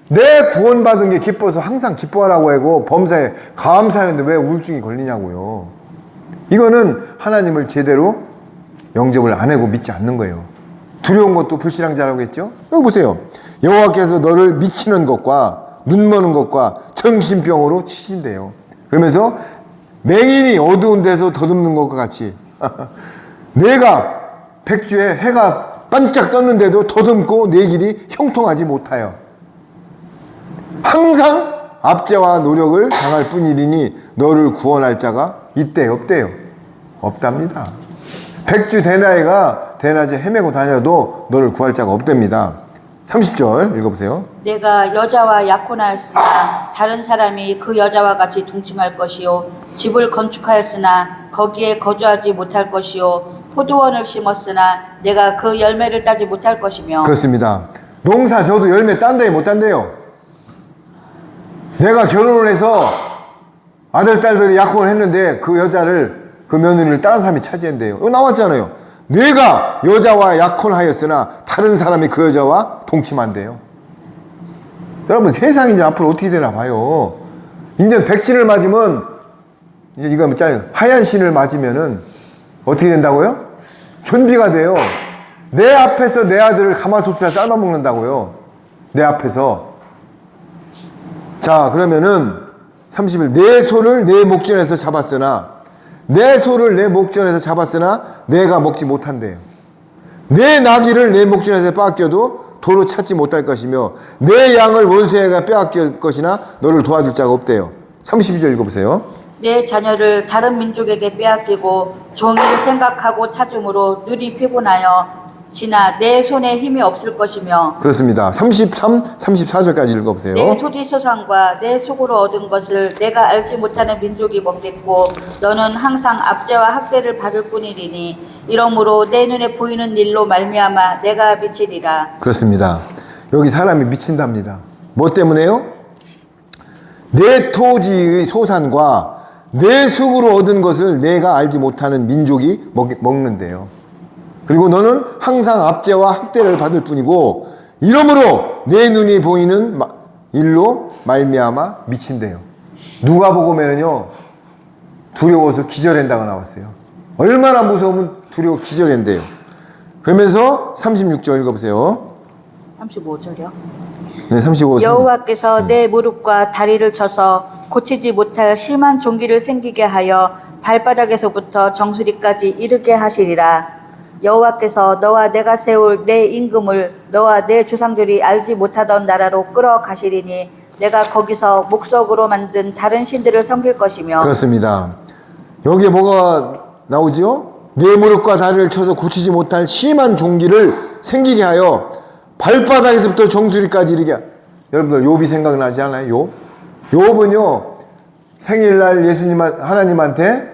내 구원받은 게 기뻐서 항상 기뻐하라고 하고 범사에 감사하는데 왜 우울증이 걸리냐고요. 이거는 하나님을 제대로 영접을 안 하고 믿지 않는 거예요. 두려운 것도 불신앙자라고 했죠. 여기 보세요. 여호와께서 너를 미치는 것과 눈머는 것과 정신병으로 치신대요. 그러면서 맹인이 어두운 데서 더듬는 것과 같이 내가 백주에 해가 반짝 떴는데도 더듬고 내 길이 형통하지 못하여 항상 압제와 노력을 당할 뿐이니 너를 구원할 자가 있대 없대요? 없답니다. 백주 대낮에가 대낮에 헤매고 다녀도 너를 구할 자가 없답니다. 30절 읽어보세요. 내가 여자와 약혼하였으나 다른 사람이 그 여자와 같이 동침할 것이요 집을 건축하였으나 거기에 거주하지 못할 것이요 포도원을 심었으나 내가 그 열매를 따지 못할 것이며 그렇습니다. 농사 저도 열매 딴대요 못 딴대요? 내가 결혼을 해서 아들 딸들이 약혼을 했는데 그 여자를 그 며느리를 다른 사람이 차지한대요. 이거 나왔잖아요. 내가 여자와 약혼하였으나 다른 사람이 그 여자와 동침한대요. 여러분 세상이 이제 앞으로 어떻게 되나 봐요. 이제 백신을 맞으면 이제 이거 있잖아요. 하얀 신을 맞으면은 어떻게 된다고요? 준비가 돼요. 내 앞에서 내 아들을 가마솥에 삶아 먹는다고요. 내 앞에서. 자, 그러면은 30일 내 소를 내 목전에서 잡았으나 내 소를 내 목전에서 잡았으나 내가 먹지 못한대요. 내 나귀를 내 목전에서 빼앗겨도 도로 찾지 못할 것이며 내 양을 원수에게 빼앗길 것이나 너를 도와줄 자가 없대요. 32절 읽어보세요. 내 자녀를 다른 민족에게 빼앗기고 종이를 생각하고 찾음으로 눈이 피곤하여 지나 내 손에 힘이 없을 것이며 그렇습니다. 33, 34절까지 읽어보세요. 내 토지 소산과 내 속으로 얻은 것을 내가 알지 못하는 민족이 먹겠고 너는 항상 압제와 학대를 받을 뿐이리니 이러므로 내 눈에 보이는 일로 말미암아 내가 미치리라. 그렇습니다. 여기 사람이 미친답니다. 뭐 때문에요? 내 토지의 소산과 내 속으로 얻은 것을 내가 알지 못하는 민족이 먹는데요. 그리고 너는 항상 압제와 학대를 받을 뿐이고 이러므로 내 눈이 보이는 일로 말미암아 미친대요. 누가 보고면은요 두려워서 기절한다고 나왔어요. 얼마나 무서우면 두려워 기절한대요. 그러면서 36절 읽어보세요. 35절이요. 네, 35절. 여호와께서 내 무릎과 다리를 쳐서 고치지 못할 심한 종기를 생기게 하여 발바닥에서부터 정수리까지 이르게 하시리라. 여호와께서 너와 내가 세울 내 임금을 너와 내 조상들이 알지 못하던 나라로 끌어가시리니 내가 거기서 목석으로 만든 다른 신들을 섬길 것이며 그렇습니다. 여기에 뭐가 나오죠? 내 무릎과 다리를 쳐서 고치지 못할 심한 종기를 생기게 하여 발바닥에서부터 정수리까지 이르게. 여러분들 욥이 생각나지 않아요? 욥은요 생일날 예수님 하나님한테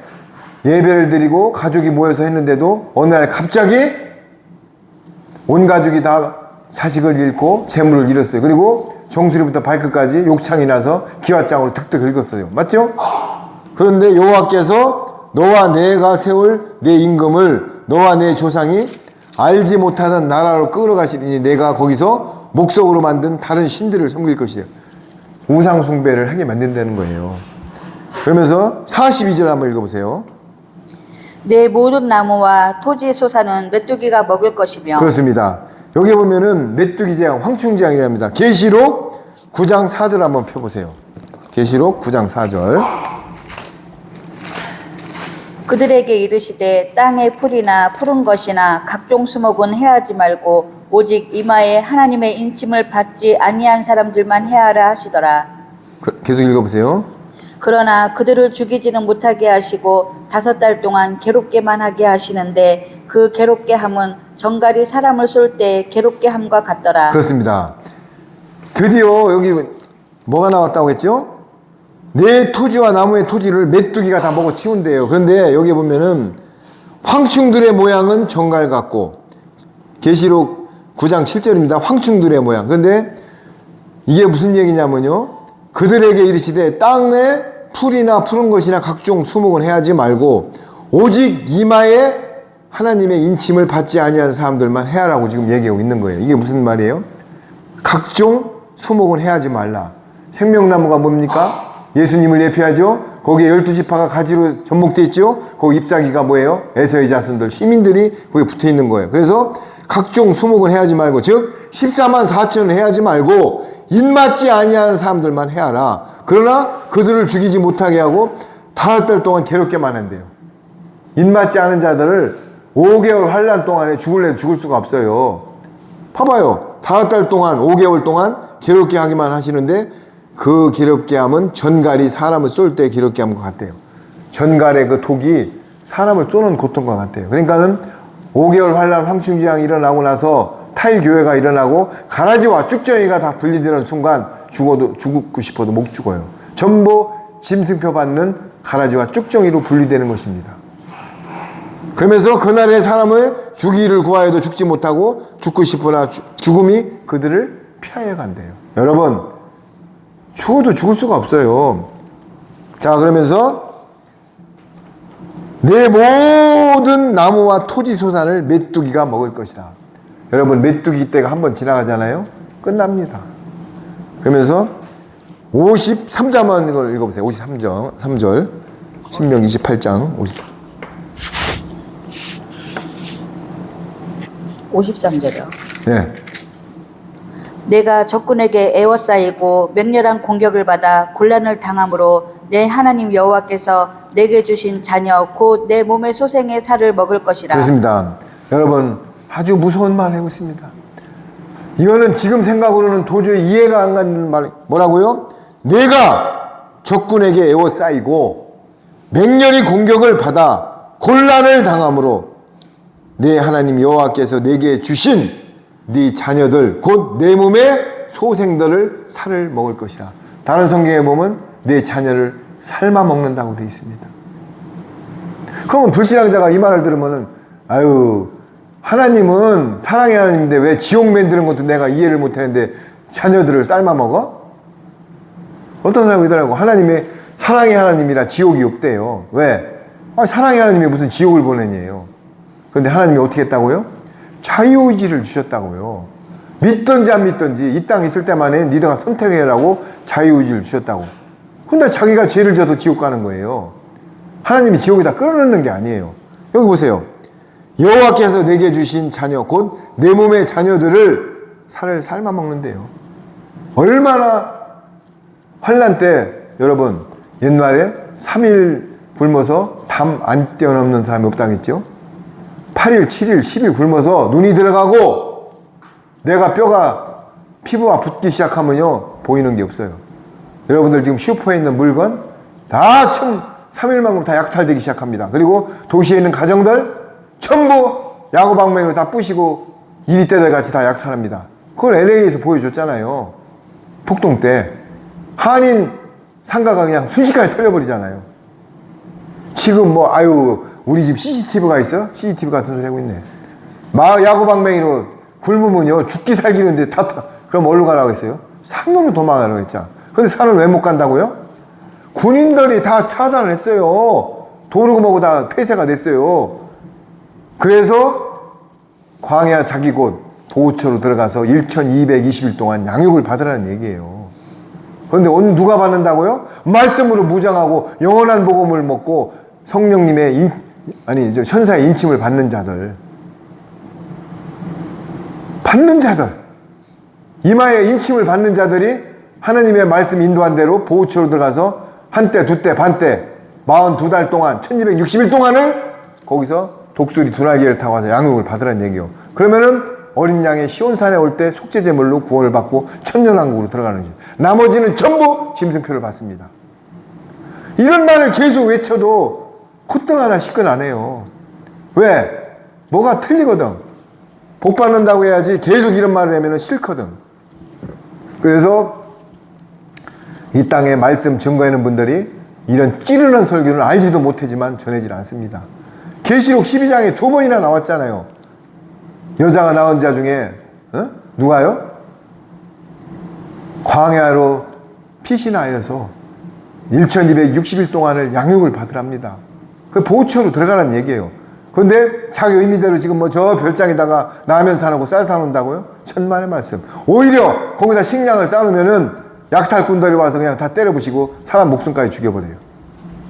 예배를 드리고 가족이 모여서 했는데도 어느 날 갑자기 온 가족이 다 자식을 잃고 재물을 잃었어요. 그리고 정수리부터 발끝까지 욕창이 나서 기와장으로 득득 긁었어요. 맞죠? 그런데 여호와께서 너와 내가 세울 내 임금을 너와 내 조상이 알지 못하던 나라로 끌어가시니 내가 거기서 목석으로 만든 다른 신들을 섬길 것이에요. 우상 숭배를 하게 만든다는 거예요. 그러면서 42절 한번 읽어보세요. 내 모든 나무와 토지 소산은 메뚜기가 먹을 것이며 그렇습니다. 여기 보면은 메뚜기 재앙, 황충 재앙이랍니다. 계시록 9장 4절 한번 펴보세요. 계시록 9장 4절. 그들에게 이르시되 땅의 풀이나 푸른 것이나 각종 수목은 해하지 말고 오직 이마에 하나님의 인침을 받지 아니한 사람들만 해하라 하시더라. 계속 읽어보세요. 그러나 그들을 죽이지는 못하게 하시고 5달 동안 괴롭게만 하게 하시는데 그 괴롭게 함은 정갈이 사람을 쏠 때 괴롭게 함과 같더라. 그렇습니다. 드디어 여기 뭐가 나왔다고 했죠? 내 토지와 나무의 토지를 메뚜기가 다 먹어 치운대요. 그런데 여기 보면은 황충들의 모양은 정갈 같고, 계시록 9장 7절입니다. 황충들의 모양. 그런데 이게 무슨 얘기냐면요, 그들에게 이르시되 땅에 풀이나 푸른 것이나 각종 수목은 해하지 말고 오직 이마에 하나님의 인침을 받지 아니하는 사람들만 해하라고 지금 얘기하고 있는 거예요. 이게 무슨 말이에요? 각종 수목은 해하지 말라. 생명나무가 뭡니까? 예수님을 예표하죠. 거기에 12지파가 가지로 접목되어 있죠. 거기 잎사귀가 뭐예요? 에서의 자손들, 시민들이 거기 붙어 있는 거예요. 그래서 각종 수목은 해하지 말고, 즉 14만 4천은 해하지 말고 인맞지 아니하는 사람들만 해하라. 그러나 그들을 죽이지 못하게 하고 5달 동안 괴롭게만 한대요. 인맞지 않은 자들을 5개월 환란 동안에 죽을래도 죽을 수가 없어요. 봐봐요. 5달 동안, 5개월 동안 괴롭게 하기만 하시는데, 그 괴롭게 함은 전갈이 사람을 쏠 때 괴롭게 함과 같대요. 전갈의 그 독이 사람을 쏘는 고통과 같대요. 그러니까는 5개월 환란 황충지왕이 일어나고 나서 타일교회가 일어나고 가라지와 쭉정이가 다 분리되는 순간 죽고 싶어도 못 죽어요. 전부 짐승표 받는 가라지와 쭉정이로 분리되는 것입니다. 그러면서 그날의 사람을 죽이를 구하여도 죽지 못하고 죽고 싶으나 죽음이 그들을 피하여 간대요. 여러분, 죽어도 죽을 수가 없어요. 자, 그러면서 내 모든 나무와 토지 소산을 메뚜기가 먹을 것이다. 여러분, 메뚜기 때가 한번 지나가잖아요. 끝납니다. 그러면서 53절 이걸 읽어보세요. 3절 신명 28장 53절이요. 네. 내가 적군에게 애워싸이고 맹렬한 공격을 받아 곤란을 당함으로 내 하나님 여호와께서 내게 주신 자녀 곧 내 몸의 소생의 살을 먹을 것이라. 그렇습니다. 여러분, 아주 무서운 말 하고 있습니다. 이거는 지금 생각으로는 도저히 이해가 안 가는 말. 뭐라고요? 내가 적군에게 애워싸이고 맹렬히 공격을 받아 곤란을 당함으로 내 하나님 여호와께서 내게 주신 네 자녀들 곧 내 몸의 소생들을 살을 먹을 것이라. 다른 성경에 보면 내 자녀를 삶아 먹는다고 되어 있습니다. 그러면 불신앙자가 이 말을 들으면은, 아유, 하나님은 사랑의 하나님인데 왜 지옥 만드는 것도 내가 이해를 못하는데 자녀들을 삶아 먹어? 어떤 사람이 이러더라고. 하나님의 사랑의 하나님이라 지옥이 없대요. 왜? 사랑의 하나님이 무슨 지옥을 보내니에요. 그런데 하나님이 어떻게 했다고요? 자유의지를 주셨다고요. 믿든지 안 믿든지 이 땅에 있을 때만에 니네가 선택해라고 자유의지를 주셨다고. 근데 자기가 죄를 져도 지옥 가는 거예요. 하나님이 지옥에다 끌어넣는 게 아니에요. 여기 보세요. 여호와께서 내게 주신 자녀 곧 내 몸의 자녀들을 살을 삶아 먹는데요. 얼마나 환난 때, 여러분, 옛날에 3일 굶어서 담 안 뛰어넘는 사람이 없다겠죠? 8일, 7일, 10일 굶어서 눈이 들어가고 내가 뼈가 피부가 붓기 시작하면요, 보이는 게 없어요. 여러분들 지금 슈퍼에 있는 물건 다 3일만 굶으면 다 약탈되기 시작합니다. 그리고 도시에 있는 가정들 전부 야구방망이로 다 부시고 2리터들 같이 다 약탈합니다. 그걸 LA에서 보여줬잖아요. 폭동 때 한인 상가가 그냥 순식간에 털려버리잖아요. 지금 뭐 아유 우리 집 CCTV가 있어? CCTV 같은 소리 하고 있네. 야구방망이로 굶으면요 죽기 살기는데 다 그럼 어디로 가라고 했어요? 산으로 도망가라고 했잖아. 근데 산을 왜 못 간다고요? 군인들이 다 차단을 했어요. 도루묵하고 다 폐쇄가 됐어요. 그래서 광야 자기 곳 보호처로 들어가서 1220일 동안 양육을 받으라는 얘기예요. 그런데 오늘 누가 받는다고요? 말씀으로 무장하고 영원한 복음을 먹고 성령님의 천사의 인침을 받는 자들. 이마에 인침을 받는 자들이 하나님의 말씀 인도한 대로 보호처로 들어가서 한때, 두때, 반때 42달 동안 1260일 동안을 거기서 독수리 두 날개를 타고 와서 양육을 받으라는 얘기요. 그러면은 어린 양의 시온산에 올 때 속죄제물로 구원을 받고 천년왕국으로 들어가는 것. 나머지는 전부 짐승표를 받습니다. 이런 말을 계속 외쳐도 콧등 하나 시끈 안 해요. 왜? 뭐가 틀리거든. 복 받는다고 해야지 계속 이런 말을 하면 싫거든. 그래서 이 땅에 말씀 증거하는 분들이 이런 찌르는 설교는 알지도 못하지만 전해질 않습니다. 계시록 12장에 2번이나 나왔잖아요. 여자가 낳은 자 중에 누가요? 광야로 피신하여서 1260일 동안을 양육을 받으랍니다. 그 보초로 들어가라는 얘기예요. 그런데 자기 의미대로 지금 뭐 저 별장에다가 라면 사놓고 쌀 사놓는다고요? 천만의 말씀. 오히려 거기다 식량을 쌓으면은 약탈꾼들이 와서 그냥 다 때려부시고 사람 목숨까지 죽여버려요.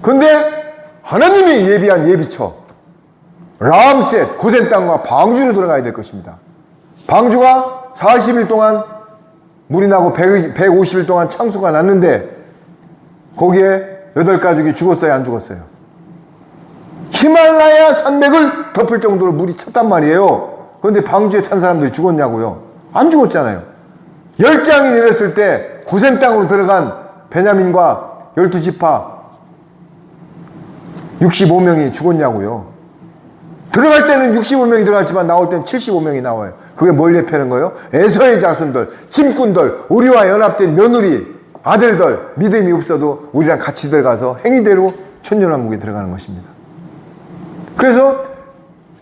근데 하나님이 예비한 예비처 람셋 고센 땅과 방주로 들어가야 될 것입니다. 방주가 40일 동안 물이 나고 150일 동안 창수가 났는데 거기에 8가족이 죽었어요, 안 죽었어요? 히말라야 산맥을 덮을 정도로 물이 찼단 말이에요. 그런데 방주에 탄 사람들이 죽었냐고요? 안 죽었잖아요. 10장이 내렸을 때 고센 땅으로 들어간 베냐민과 12지파 65명이 죽었냐고요? 들어갈 때는 65명이 들어갔지만 나올 때는 75명이 나와요. 그게 뭘 예표하는 거예요? 에서의 자손들, 짐꾼들, 우리와 연합된 며느리, 아들들, 믿음이 없어도 우리랑 같이 들어가서 행위대로 천년왕국에 들어가는 것입니다. 그래서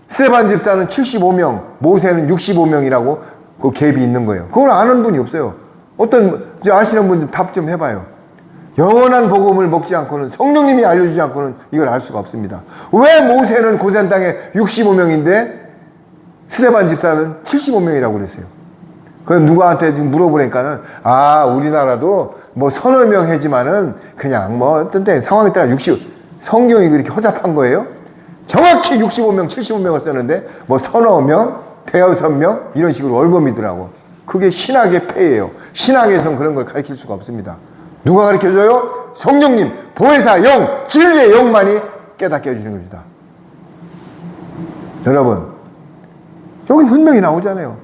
스데반 집사는 75명, 모세는 65명이라고 그 갭이 있는 거예요. 그걸 아는 분이 없어요. 어떤 아시는 분 좀 답 좀 해봐요. 영원한 복음을 먹지 않고는, 성령님이 알려주지 않고는 이걸 알 수가 없습니다. 왜 모세는 고센 땅에 65명인데 스데반 집사는 75명이라고 그랬어요? 그래서 누구한테 지금 물어보니까는 우리나라도 뭐 서너 명 해지만은 그냥 뭐 어떤 때 상황에 따라 성경이 그렇게 허잡한 거예요? 정확히 65명, 75명을 썼는데 뭐 서너 명, 대여섯 명 이런 식으로 얼버미더라고. 그게 신학의 폐예요. 신학에선 그런 걸 가르칠 수가 없습니다. 누가 가르쳐줘요? 성령님, 보혜사 영, 진리의 영만이 깨닫게 해주는 겁니다. 여러분, 여기 분명히 나오잖아요.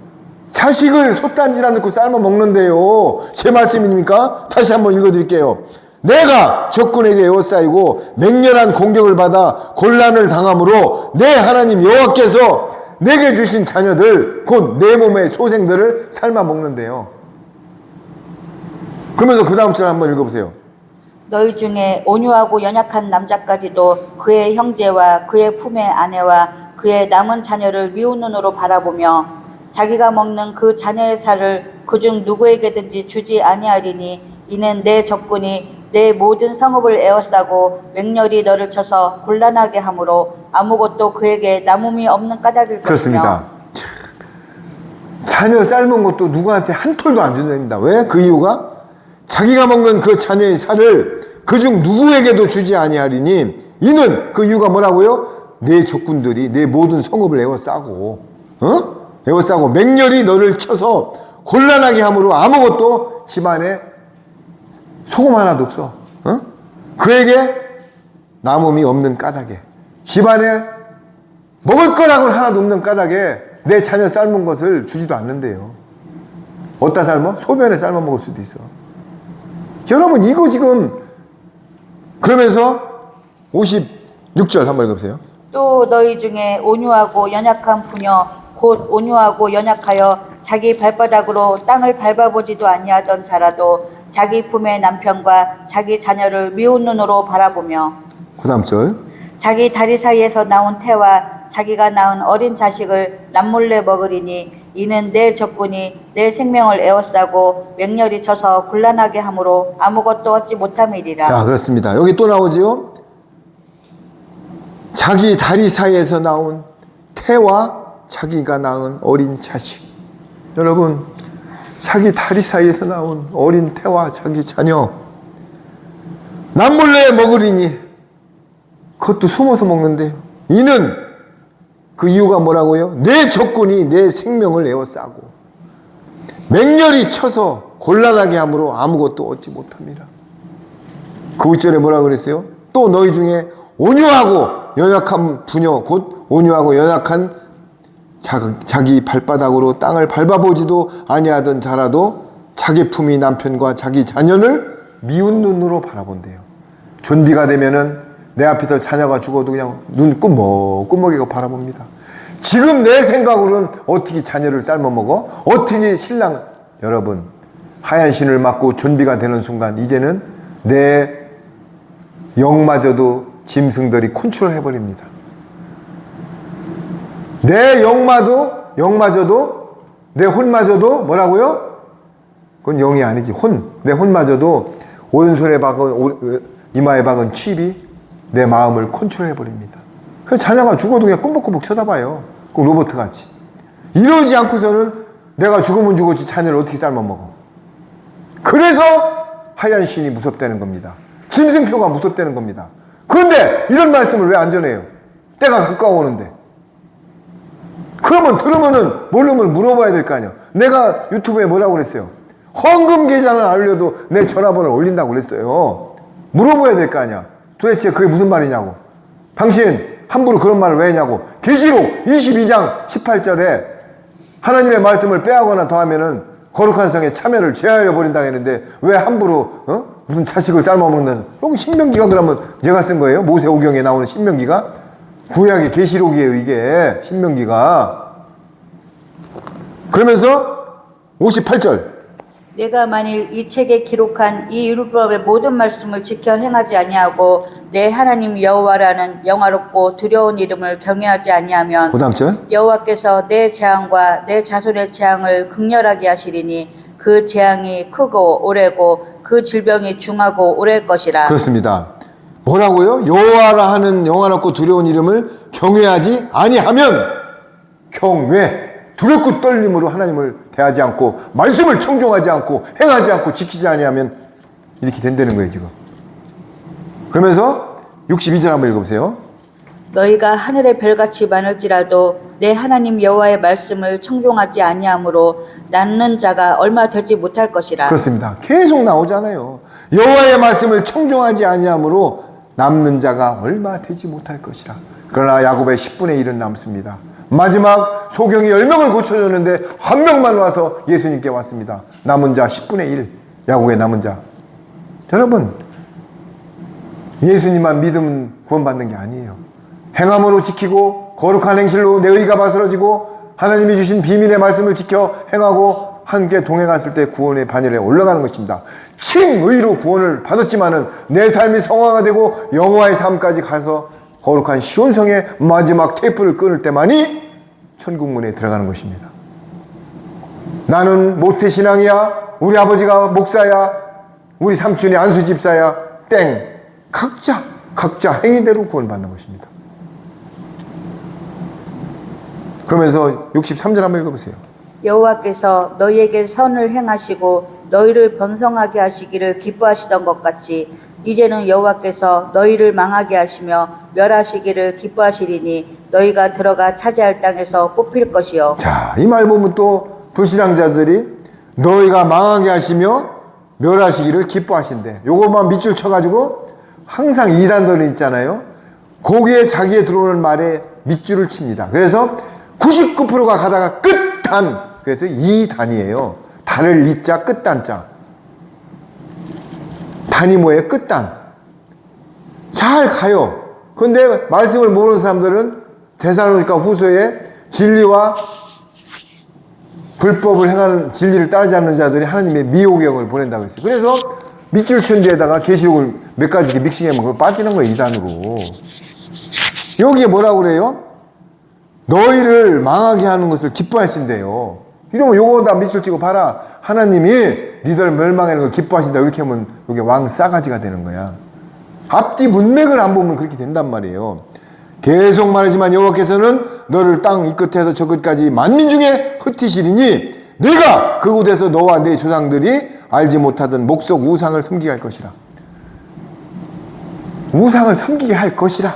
자식을 솥단지나 넣고 삶아 먹는데요. 제 말씀입니까? 다시 한번 읽어드릴게요. 내가 적군에게 에워싸이고 맹렬한 공격을 받아 곤란을 당함으로 내 하나님 여호와께서 내게 주신 자녀들 곧 내 몸의 소생들을 삶아 먹는데요. 그러면서 그 다음 절 한번 읽어보세요. 너희 중에 온유하고 연약한 남자까지도 그의 형제와 그의 품의 아내와 그의 남은 자녀를 미운 눈으로 바라보며 자기가 먹는 그 자녀의 살을 그중 누구에게든지 주지 아니하리니 이는 내 적군이 내 모든 성읍을 에워싸고 맹렬히 너를 쳐서 곤란하게 하므로 아무것도 그에게 남음이 없는 까닭일 것이며. 그렇습니다. 자녀 삶은 것도 누구한테 한 톨도 안 준답니다. 왜? 그 이유가 자기가 먹는 그 자녀의 살을 그중 누구에게도 주지 아니하리니 이는 그 이유가 뭐라고요? 내 적군들이 내 모든 성읍을 에워싸고 에워싸고 맹렬히 너를 쳐서 곤란하게 함으로 아무것도 집안에 소금 하나도 없어. 그에게 남음이 없는 까닭에 집안에 먹을 거라고는 하나도 없는 까닭에 내 자녀 삶은 것을 주지도 않는데요. 어디다 삶아? 소변에 삶아 먹을 수도 있어. 여러분 이거 지금 그러면서 56절 한번 읽어보세요. 또 너희 중에 온유하고 연약한 부녀 곧 온유하고 연약하여 자기 발바닥으로 땅을 밟아보지도 아니하던 자라도 자기 품의 남편과 자기 자녀를 미운 눈으로 바라보며 그 다음 절 자기 다리 사이에서 나온 태와 자기가 낳은 어린 자식을 남몰래 먹으리니 이는 내 적군이 내 생명을 에워싸고 맹렬히 쳐서 곤란하게 함으로 아무것도 얻지 못함이리라. 자, 그렇습니다. 여기 또 나오지요. 자기 다리 사이에서 나온 태와 자기가 낳은 어린 자식. 여러분, 자기 다리 사이에서 나온 어린 태와 자기 자녀 남몰래 먹으리니 그것도 숨어서 먹는데요. 이는 그 이유가 뭐라고요? 내 적군이 내 생명을 에워싸고 맹렬히 쳐서 곤란하게 함으로 아무것도 얻지 못합니다. 그 5절에 뭐라고 그랬어요? 또 너희 중에 온유하고 연약한 부녀 곧 온유하고 연약한 자기 발바닥으로 땅을 밟아보지도 아니하던 자라도 자기 품이 남편과 자기 자녀를 미운 눈으로 바라본대요. 존비가 되면은 내 앞에서 자녀가 죽어도 그냥 눈 꾸벅꾸벅이고 바라봅니다. 지금 내 생각으로는 어떻게 자녀를 삶아 먹어? 어떻게 신랑, 여러분, 하얀 신을 맞고 존비가 되는 순간 이제는 내 영마저도 짐승들이 컨트롤해버립니다. 내 영마저도 내 혼마저도 뭐라고요? 그건 영이 아니지. 내 혼마저도 오른손에 박은 이마에 박은 칩이 내 마음을 컨트롤해버립니다. 그래서 자녀가 죽어도 그냥 꾸벅꾸벅 쳐다봐요. 꼭 로봇 같이. 이러지 않고서는 내가 죽으면 죽었지 자녀를 어떻게 삶아 먹어. 그래서 하얀 신이 무섭다는 겁니다. 짐승표가 무섭다는 겁니다. 그런데 이런 말씀을 왜 안 전해요? 때가 가까워오는데. 그러면 들으면은 모르면 물어봐야 될 거 아니야. 내가 유튜브에 뭐라고 그랬어요? 헌금 계좌는 알려도 내 전화번호를 올린다고 그랬어요. 물어봐야 될 거 아니야. 도대체 그게 무슨 말이냐고. 당신 함부로 그런 말을 왜 했냐고. 계시록 22장 18절에 하나님의 말씀을 빼하거나 더하면은 거룩한 성에 참여를 제하여 버린다고 했는데 왜 함부로 무슨 자식을 삶아먹는다. 여기 신명기가 그러면 제가 쓴 거예요. 모세오경에 나오는 신명기가 구약의 계시록이에요. 이게 신명기가. 그러면서 58절 내가 만일 이 책에 기록한 이 율법의 모든 말씀을 지켜 행하지 아니하고 내 하나님 여호와라는 영화롭고 두려운 이름을 경외하지 아니하면 그 다음 절 여호와께서 내 재앙과 내 자손의 재앙을 극렬하게 하시리니 그 재앙이 크고 오래고 그 질병이 중하고 오래일 것이라. 그렇습니다. 뭐라고요? 여호와라 하는 영화롭고 두려운 이름을 경외하지 아니하면 경외 두렵고 떨림으로 하나님을 대하지 않고 말씀을 청종하지 않고 행하지 않고 지키지 아니하면 이렇게 된다는 거예요 지금. 그러면서 62절 한번 읽어보세요. 너희가 하늘의 별같이 많을지라도 내 하나님 여호와의 말씀을 청종하지 아니하므로 낳는 자가 얼마 되지 못할 것이라. 그렇습니다. 계속 나오잖아요. 여호와의 말씀을 청종하지 아니하므로 남는 자가 얼마 되지 못할 것이라. 그러나 야곱의 10분의 1은 남습니다. 마지막 소경이 10명을 고쳐줬는데 한 명만 와서 예수님께 왔습니다. 남은 자 10분의 1. 야곱의 남은 자. 여러분, 예수님만 믿으면 구원받는 게 아니에요. 행함으로 지키고 거룩한 행실로 내 의가 바스러지고 하나님이 주신 비밀의 말씀을 지켜 행하고 함께 동행했을 때 구원의 반열에 올라가는 것입니다. 칭의로 구원을 받았지만은 내 삶이 성화가 되고 영화의 삶까지 가서 거룩한 시온성의 마지막 테이프를 끊을 때만이 천국문에 들어가는 것입니다. 나는 모태신앙이야, 우리 아버지가 목사야, 우리 삼촌이 안수집사야, 땡. 각자 행위대로 구원받는 것입니다. 그러면서 63절 한번 읽어보세요. 여호와께서 너희에게 선을 행하시고 너희를 번성하게 하시기를 기뻐하시던 것 같이 이제는 여호와께서 너희를 망하게 하시며 멸하시기를 기뻐하시리니 너희가 들어가 차지할 땅에서 뽑힐 것이요. 자, 이 말 보면 또 불신앙자들이 너희가 망하게 하시며 멸하시기를 기뻐하신대. 요것만 밑줄 쳐가지고 항상 이단들은 있잖아요. 거기에 자기의 들어오는 말에 밑줄을 칩니다. 그래서 99%가 가다가 끝단. 그래서 이단이에요. 단을 이자 끝단자. 단이 뭐예요? 끝단. 잘 가요. 그런데 말씀을 모르는 사람들은 데살로니가 후서에 진리와 불법을 행하는 진리를 따르지 않는 자들이 하나님의 미혹의 영을 보낸다고 했어요. 그래서 밑줄 친 데에다가 계시록을 몇 가지 이렇게 믹싱하면 그거 빠지는 거예요. 이단으로. 여기에 뭐라고 그래요? 너희를 망하게 하는 것을 기뻐하신대요. 이러면 요거 다 밑줄 치고 봐라. 하나님이 니들 멸망하는 걸 기뻐하신다. 이렇게 하면 이게 왕 싸가지가 되는 거야. 앞뒤 문맥을 안 보면 그렇게 된단 말이에요. 계속 말하지만 여호와께서는 너를 땅 이 끝에서 저 끝까지 만민 중에 흩으시리니 내가 그곳에서 너와 네 조상들이 알지 못하던 목석 우상을 섬기게 할 것이라. 우상을 섬기게 할 것이라.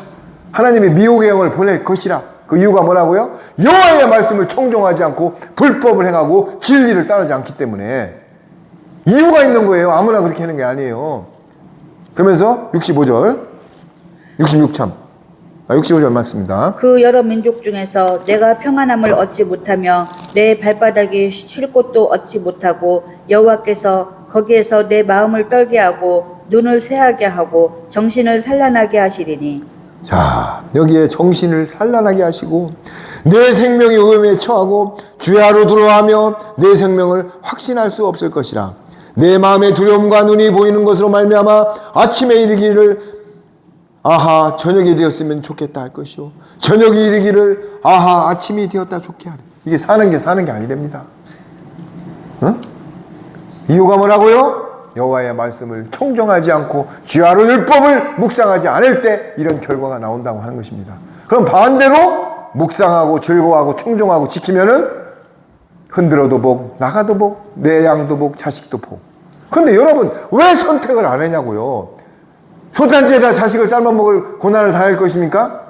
하나님의 미혹의 영을 보낼 것이라. 그 이유가 뭐라고요? 여호와의 말씀을 청종하지 않고 불법을 행하고 진리를 따르지 않기 때문에 이유가 있는 거예요. 아무나 그렇게 하는 게 아니에요. 그러면서 65절 66참 65절 맞습니다. 그 여러 민족 중에서 내가 평안함을 얻지 못하며 내 발바닥이 쉴 곳도 얻지 못하고 여호와께서 거기에서 내 마음을 떨게 하고 눈을 새하게 하고 정신을 산란하게 하시리니. 자, 여기에 정신을 산란하게 하시고 내 생명이 위험에 처하고 주야로 들어가며 내 생명을 확신할 수 없을 것이라. 내 마음의 두려움과 눈이 보이는 것으로 말미암아 아침에 이르기를 아하 저녁이 되었으면 좋겠다 할 것이요 저녁이 이르기를 아하 아침이 되었다 좋게 하리. 이게 사는 게 아니랍니다. 어? 이유가 뭐라고요? 여호와의 말씀을 청정하지 않고 주야로 율법을 묵상하지 않을 때 이런 결과가 나온다고 하는 것입니다. 그럼 반대로 묵상하고 즐거워하고 청정하고 지키면은 흔들어도 복, 나가도 복, 내 양도 복, 자식도 복. 그런데 여러분 왜 선택을 안 했냐고요? 소탄지에다 자식을 삶아먹을 고난을 당할 것입니까?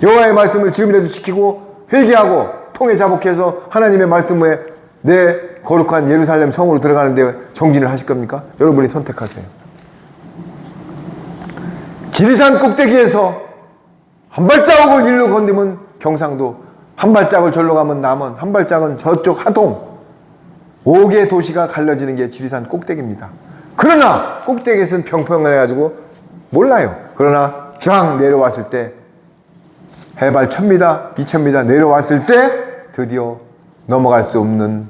여호와의 말씀을 지금이라도 지키고 회개하고 통에 자복해서 하나님의 말씀에 내 거룩한 예루살렘 성으로 들어가는데 정진을 하실 겁니까? 여러분이 선택하세요. 지리산 꼭대기에서 한 발자국을 일로 건디면 경상도, 한 발자국을 절로 가면 남원, 한 발자국은 저쪽 하동, 5개 도시가 갈라지는 게 지리산 꼭대기입니다. 그러나 꼭대기에서는 평평해가지고 몰라요. 그러나 쫙 내려왔을 때 해발 1000m, 2000m 내려왔을 때 드디어 넘어갈 수 없는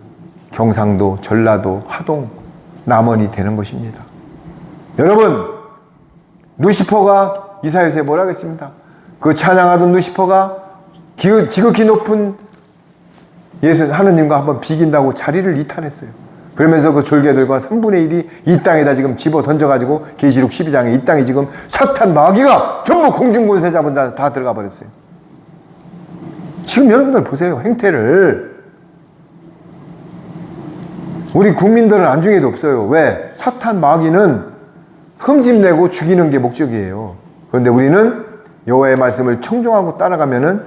경상도, 전라도, 하동, 남원이 되는 것입니다. 여러분, 루시퍼가 이사야서에 뭐라고 했습니다? 그 찬양하던 루시퍼가 지극히 높은 예수 하느님과 한번 비긴다고 자리를 이탈했어요. 그러면서 그 졸개들과 3분의 1이 이 땅에다 지금 집어 던져가지고 계시록 12장에 이 땅에 지금 사탄 마귀가 전부 공중군세 잡은 자 다 들어가 버렸어요. 지금 여러분들 보세요. 행태를. 우리 국민들은 안중에도 없어요. 왜? 사탄 마귀는 흠집내고 죽이는 게 목적이에요. 그런데 우리는 여호와의 말씀을 청종하고 따라가면은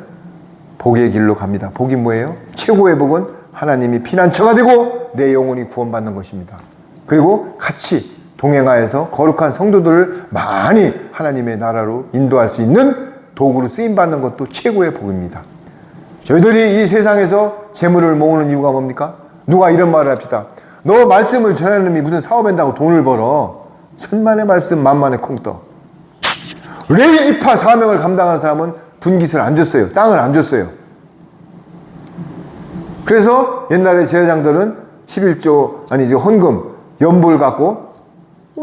복의 길로 갑니다. 복이 뭐예요? 최고의 복은 하나님이 피난처가 되고 내 영혼이 구원받는 것입니다. 그리고 같이 동행하여서 거룩한 성도들을 많이 하나님의 나라로 인도할 수 있는 도구로 쓰임받는 것도 최고의 복입니다. 저희들이 이 세상에서 재물을 모으는 이유가 뭡니까? 누가 이런 말을 합시다. 너 말씀을 전하는 놈이 무슨 사업한다고 돈을 벌어. 천만의 말씀 만만의 콩떡. 레위지파 사명을 감당하는 사람은 분깃을 안 줬어요. 땅을 안 줬어요. 그래서 옛날에 제사장들은 11조 아니 이제 헌금 연보를 갖고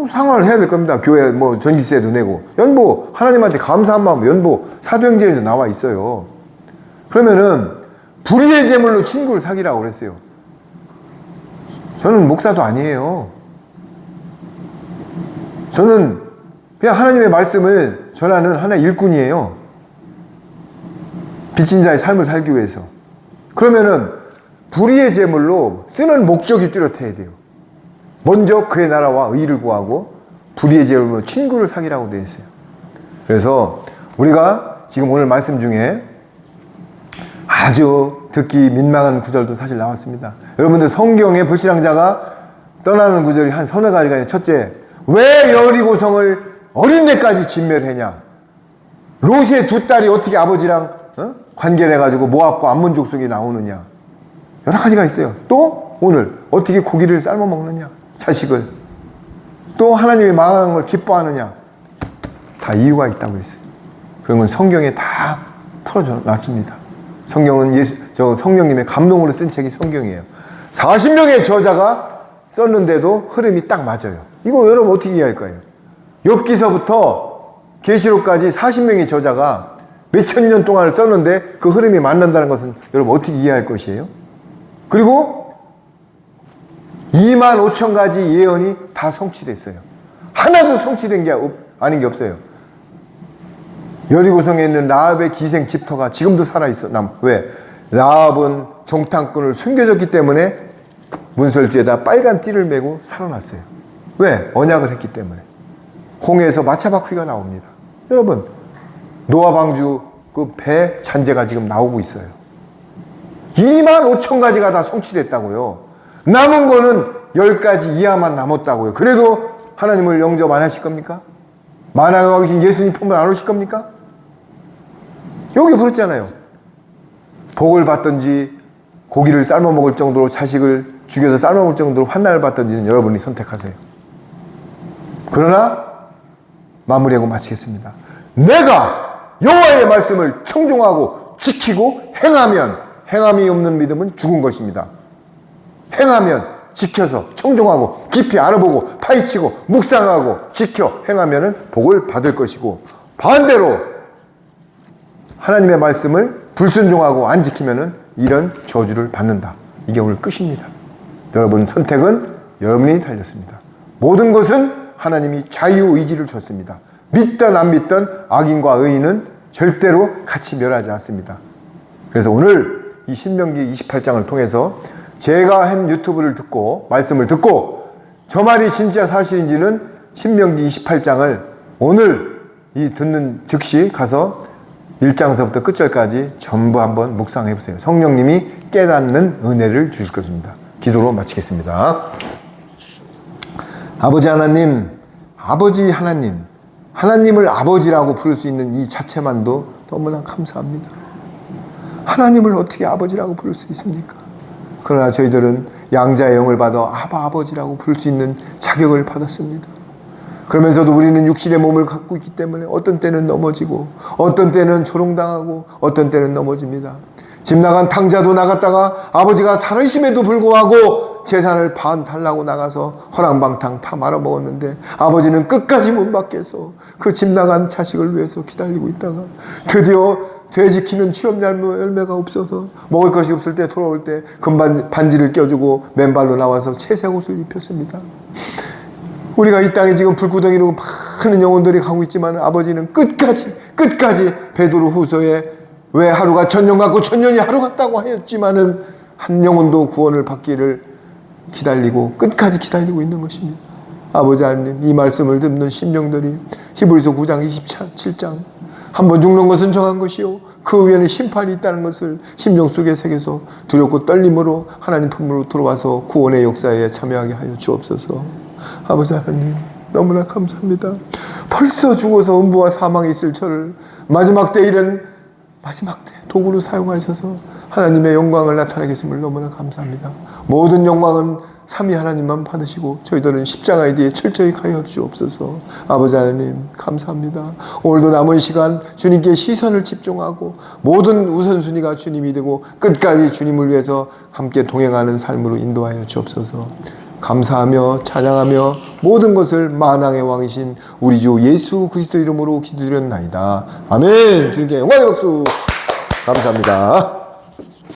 상환을 해야 될 겁니다. 교회 뭐 전기세도 내고 연보 하나님한테 감사한 마음 연보 사도행전에도 나와 있어요. 그러면은 불의의 제물로 친구를 사귀라고 그랬어요. 저는 목사도 아니에요. 저는 그냥 하나님의 말씀을 전하는 하나의 일꾼이에요. 빚진 자의 삶을 살기 위해서. 그러면은 불의의 제물로 쓰는 목적이 뚜렷해야 돼요. 먼저 그의 나라와 의를 구하고 불의의 제물로 친구를 사귀라고 되어 있어요. 그래서 우리가 지금 오늘 말씀 중에 아주 듣기 민망한 구절도 사실 나왔습니다. 여러분들 성경의 불신앙자가 떠나는 구절이 한 서너 가지가 있는데 첫째, 왜 여리고성을 어린 데까지 진멸했냐? 롯의 두 딸이 어떻게 아버지랑 관계를 해가지고 모압과 암몬 족속이 나오느냐? 여러 가지가 있어요. 또 오늘 어떻게 고기를 삶아 먹느냐? 자식을. 또 하나님이 망한 걸 기뻐하느냐? 다 이유가 있다고 했어요. 그런 건 성경에 다 풀어져 놨습니다. 성경은 성령님의 감동으로 쓴 책이 성경이에요. 40명의 저자가 썼는데도 흐름이 딱 맞아요. 이거 여러분 어떻게 이해할 거예요? 욥기서부터 계시록까지 40명의 저자가 몇천 년 동안을 썼는데 그 흐름이 맞는다는 것은 여러분 어떻게 이해할 것이에요? 그리고 2만 5천 가지 예언이 다 성취됐어요. 하나도 성취된 게 아닌 게 없어요. 여리고성에 있는 라합의 기생 집터가 지금도 살아있어. 왜? 라합은 정탐꾼을 숨겨졌기 때문에 문설주에다 빨간 띠를 메고 살아났어요. 왜? 언약을 했기 때문에. 홍해에서 마차바퀴가 나옵니다. 여러분, 노아 방주 그 배 잔재가 지금 나오고 있어요. 2만 5천 가지가 다 성취됐다고요. 남은 거는 10가지 이하만 남았다고요. 그래도 하나님을 영접 안 하실 겁니까? 만왕의 왕이신 예수님 품을 안 오실 겁니까? 여기 그렇잖아요. 복을 받든지 고기를 삶아 먹을 정도로 자식을 죽여서 삶아 먹을 정도로 환난을 받든지는 여러분이 선택하세요. 그러나 마무리하고 마치겠습니다. 내가 여호와의 말씀을 청종하고 지키고 행하면, 행함이 없는 믿음은 죽은 것입니다. 행하면, 지켜서 청종하고 깊이 알아보고 파헤치고 묵상하고 지켜 행하면은 복을 받을 것이고, 반대로 하나님의 말씀을 불순종하고 안 지키면은 이런 저주를 받는다. 이게 오늘 끝입니다. 여러분 선택은 여러분이 달렸습니다. 모든 것은 하나님이 자유의지를 줬습니다. 믿든 안 믿든 악인과 의인은 절대로 같이 멸하지 않습니다. 그래서 오늘 이 신명기 28장을 통해서 제가 한 유튜브를 듣고 말씀을 듣고 저 말이 진짜 사실인지는 신명기 28장을 오늘 이 듣는 즉시 가서 1장서부터 끝절까지 전부 한번 묵상해 보세요. 성령님이 깨닫는 은혜를 주실 것입니다. 기도로 마치겠습니다. 아버지 하나님, 아버지 하나님, 하나님을 아버지라고 부를 수 있는 이 자체만도 너무나 감사합니다. 하나님을 어떻게 아버지라고 부를 수 있습니까? 그러나 저희들은 양자의 영을 받아 아버지라고 부를 수 있는 자격을 받았습니다. 그러면서도 우리는 육신의 몸을 갖고 있기 때문에 어떤 때는 넘어지고 어떤 때는 조롱당하고 어떤 때는 넘어집니다. 집 나간 탕자도 나갔다가 아버지가 살아있음에도 불구하고 재산을 반 달라고 나가서 허랑방탕 다 말아먹었는데 아버지는 끝까지 문 밖에서 그 집 나간 자식을 위해서 기다리고 있다가 드디어 돼지 키는 취업 열매가 없어서 먹을 것이 없을 때 돌아올 때 금반 반지를 껴주고 맨발로 나와서 채색 옷을 입혔습니다. 우리가 이 땅에 지금 불구덩이로 많은 영혼들이 가고 있지만 아버지는 끝까지 베드로 후서에 왜 하루가 천년 같고 천년이 하루 같다고 하였지만은 한 영혼도 구원을 받기를 기다리고 끝까지 기다리고 있는 것입니다. 아버지 하나님, 이 말씀을 듣는 심령들이 히브리서 9장 27장 한번 죽는 것은 정한 것이요 그 후에는 심판이 있다는 것을 심령 속에 새겨서 두렵고 떨림으로 하나님 품으로 들어와서 구원의 역사에 참여하게 하여 주옵소서. 아버지 하나님, 너무나 감사합니다. 벌써 죽어서 음부와 사망에 있을 저를 마지막 때 이런 마지막 때 도구로 사용하셔서 하나님의 영광을 나타내게 했음을 너무나 감사합니다. 모든 영광은 삼위 하나님만 받으시고 저희들은 십자가에 대해 철저히 가여 주옵소서. 아버지 하나님 감사합니다. 오늘도 남은 시간 주님께 시선을 집중하고 모든 우선순위가 주님이 되고 끝까지 주님을 위해서 함께 동행하는 삶으로 인도하여 주옵소서. 감사하며 찬양하며 모든 것을 만왕의 왕이신 우리 주 예수 그리스도 이름으로 기도드렸나이다. 아멘. 주님께 영광의 박수. 감사합니다.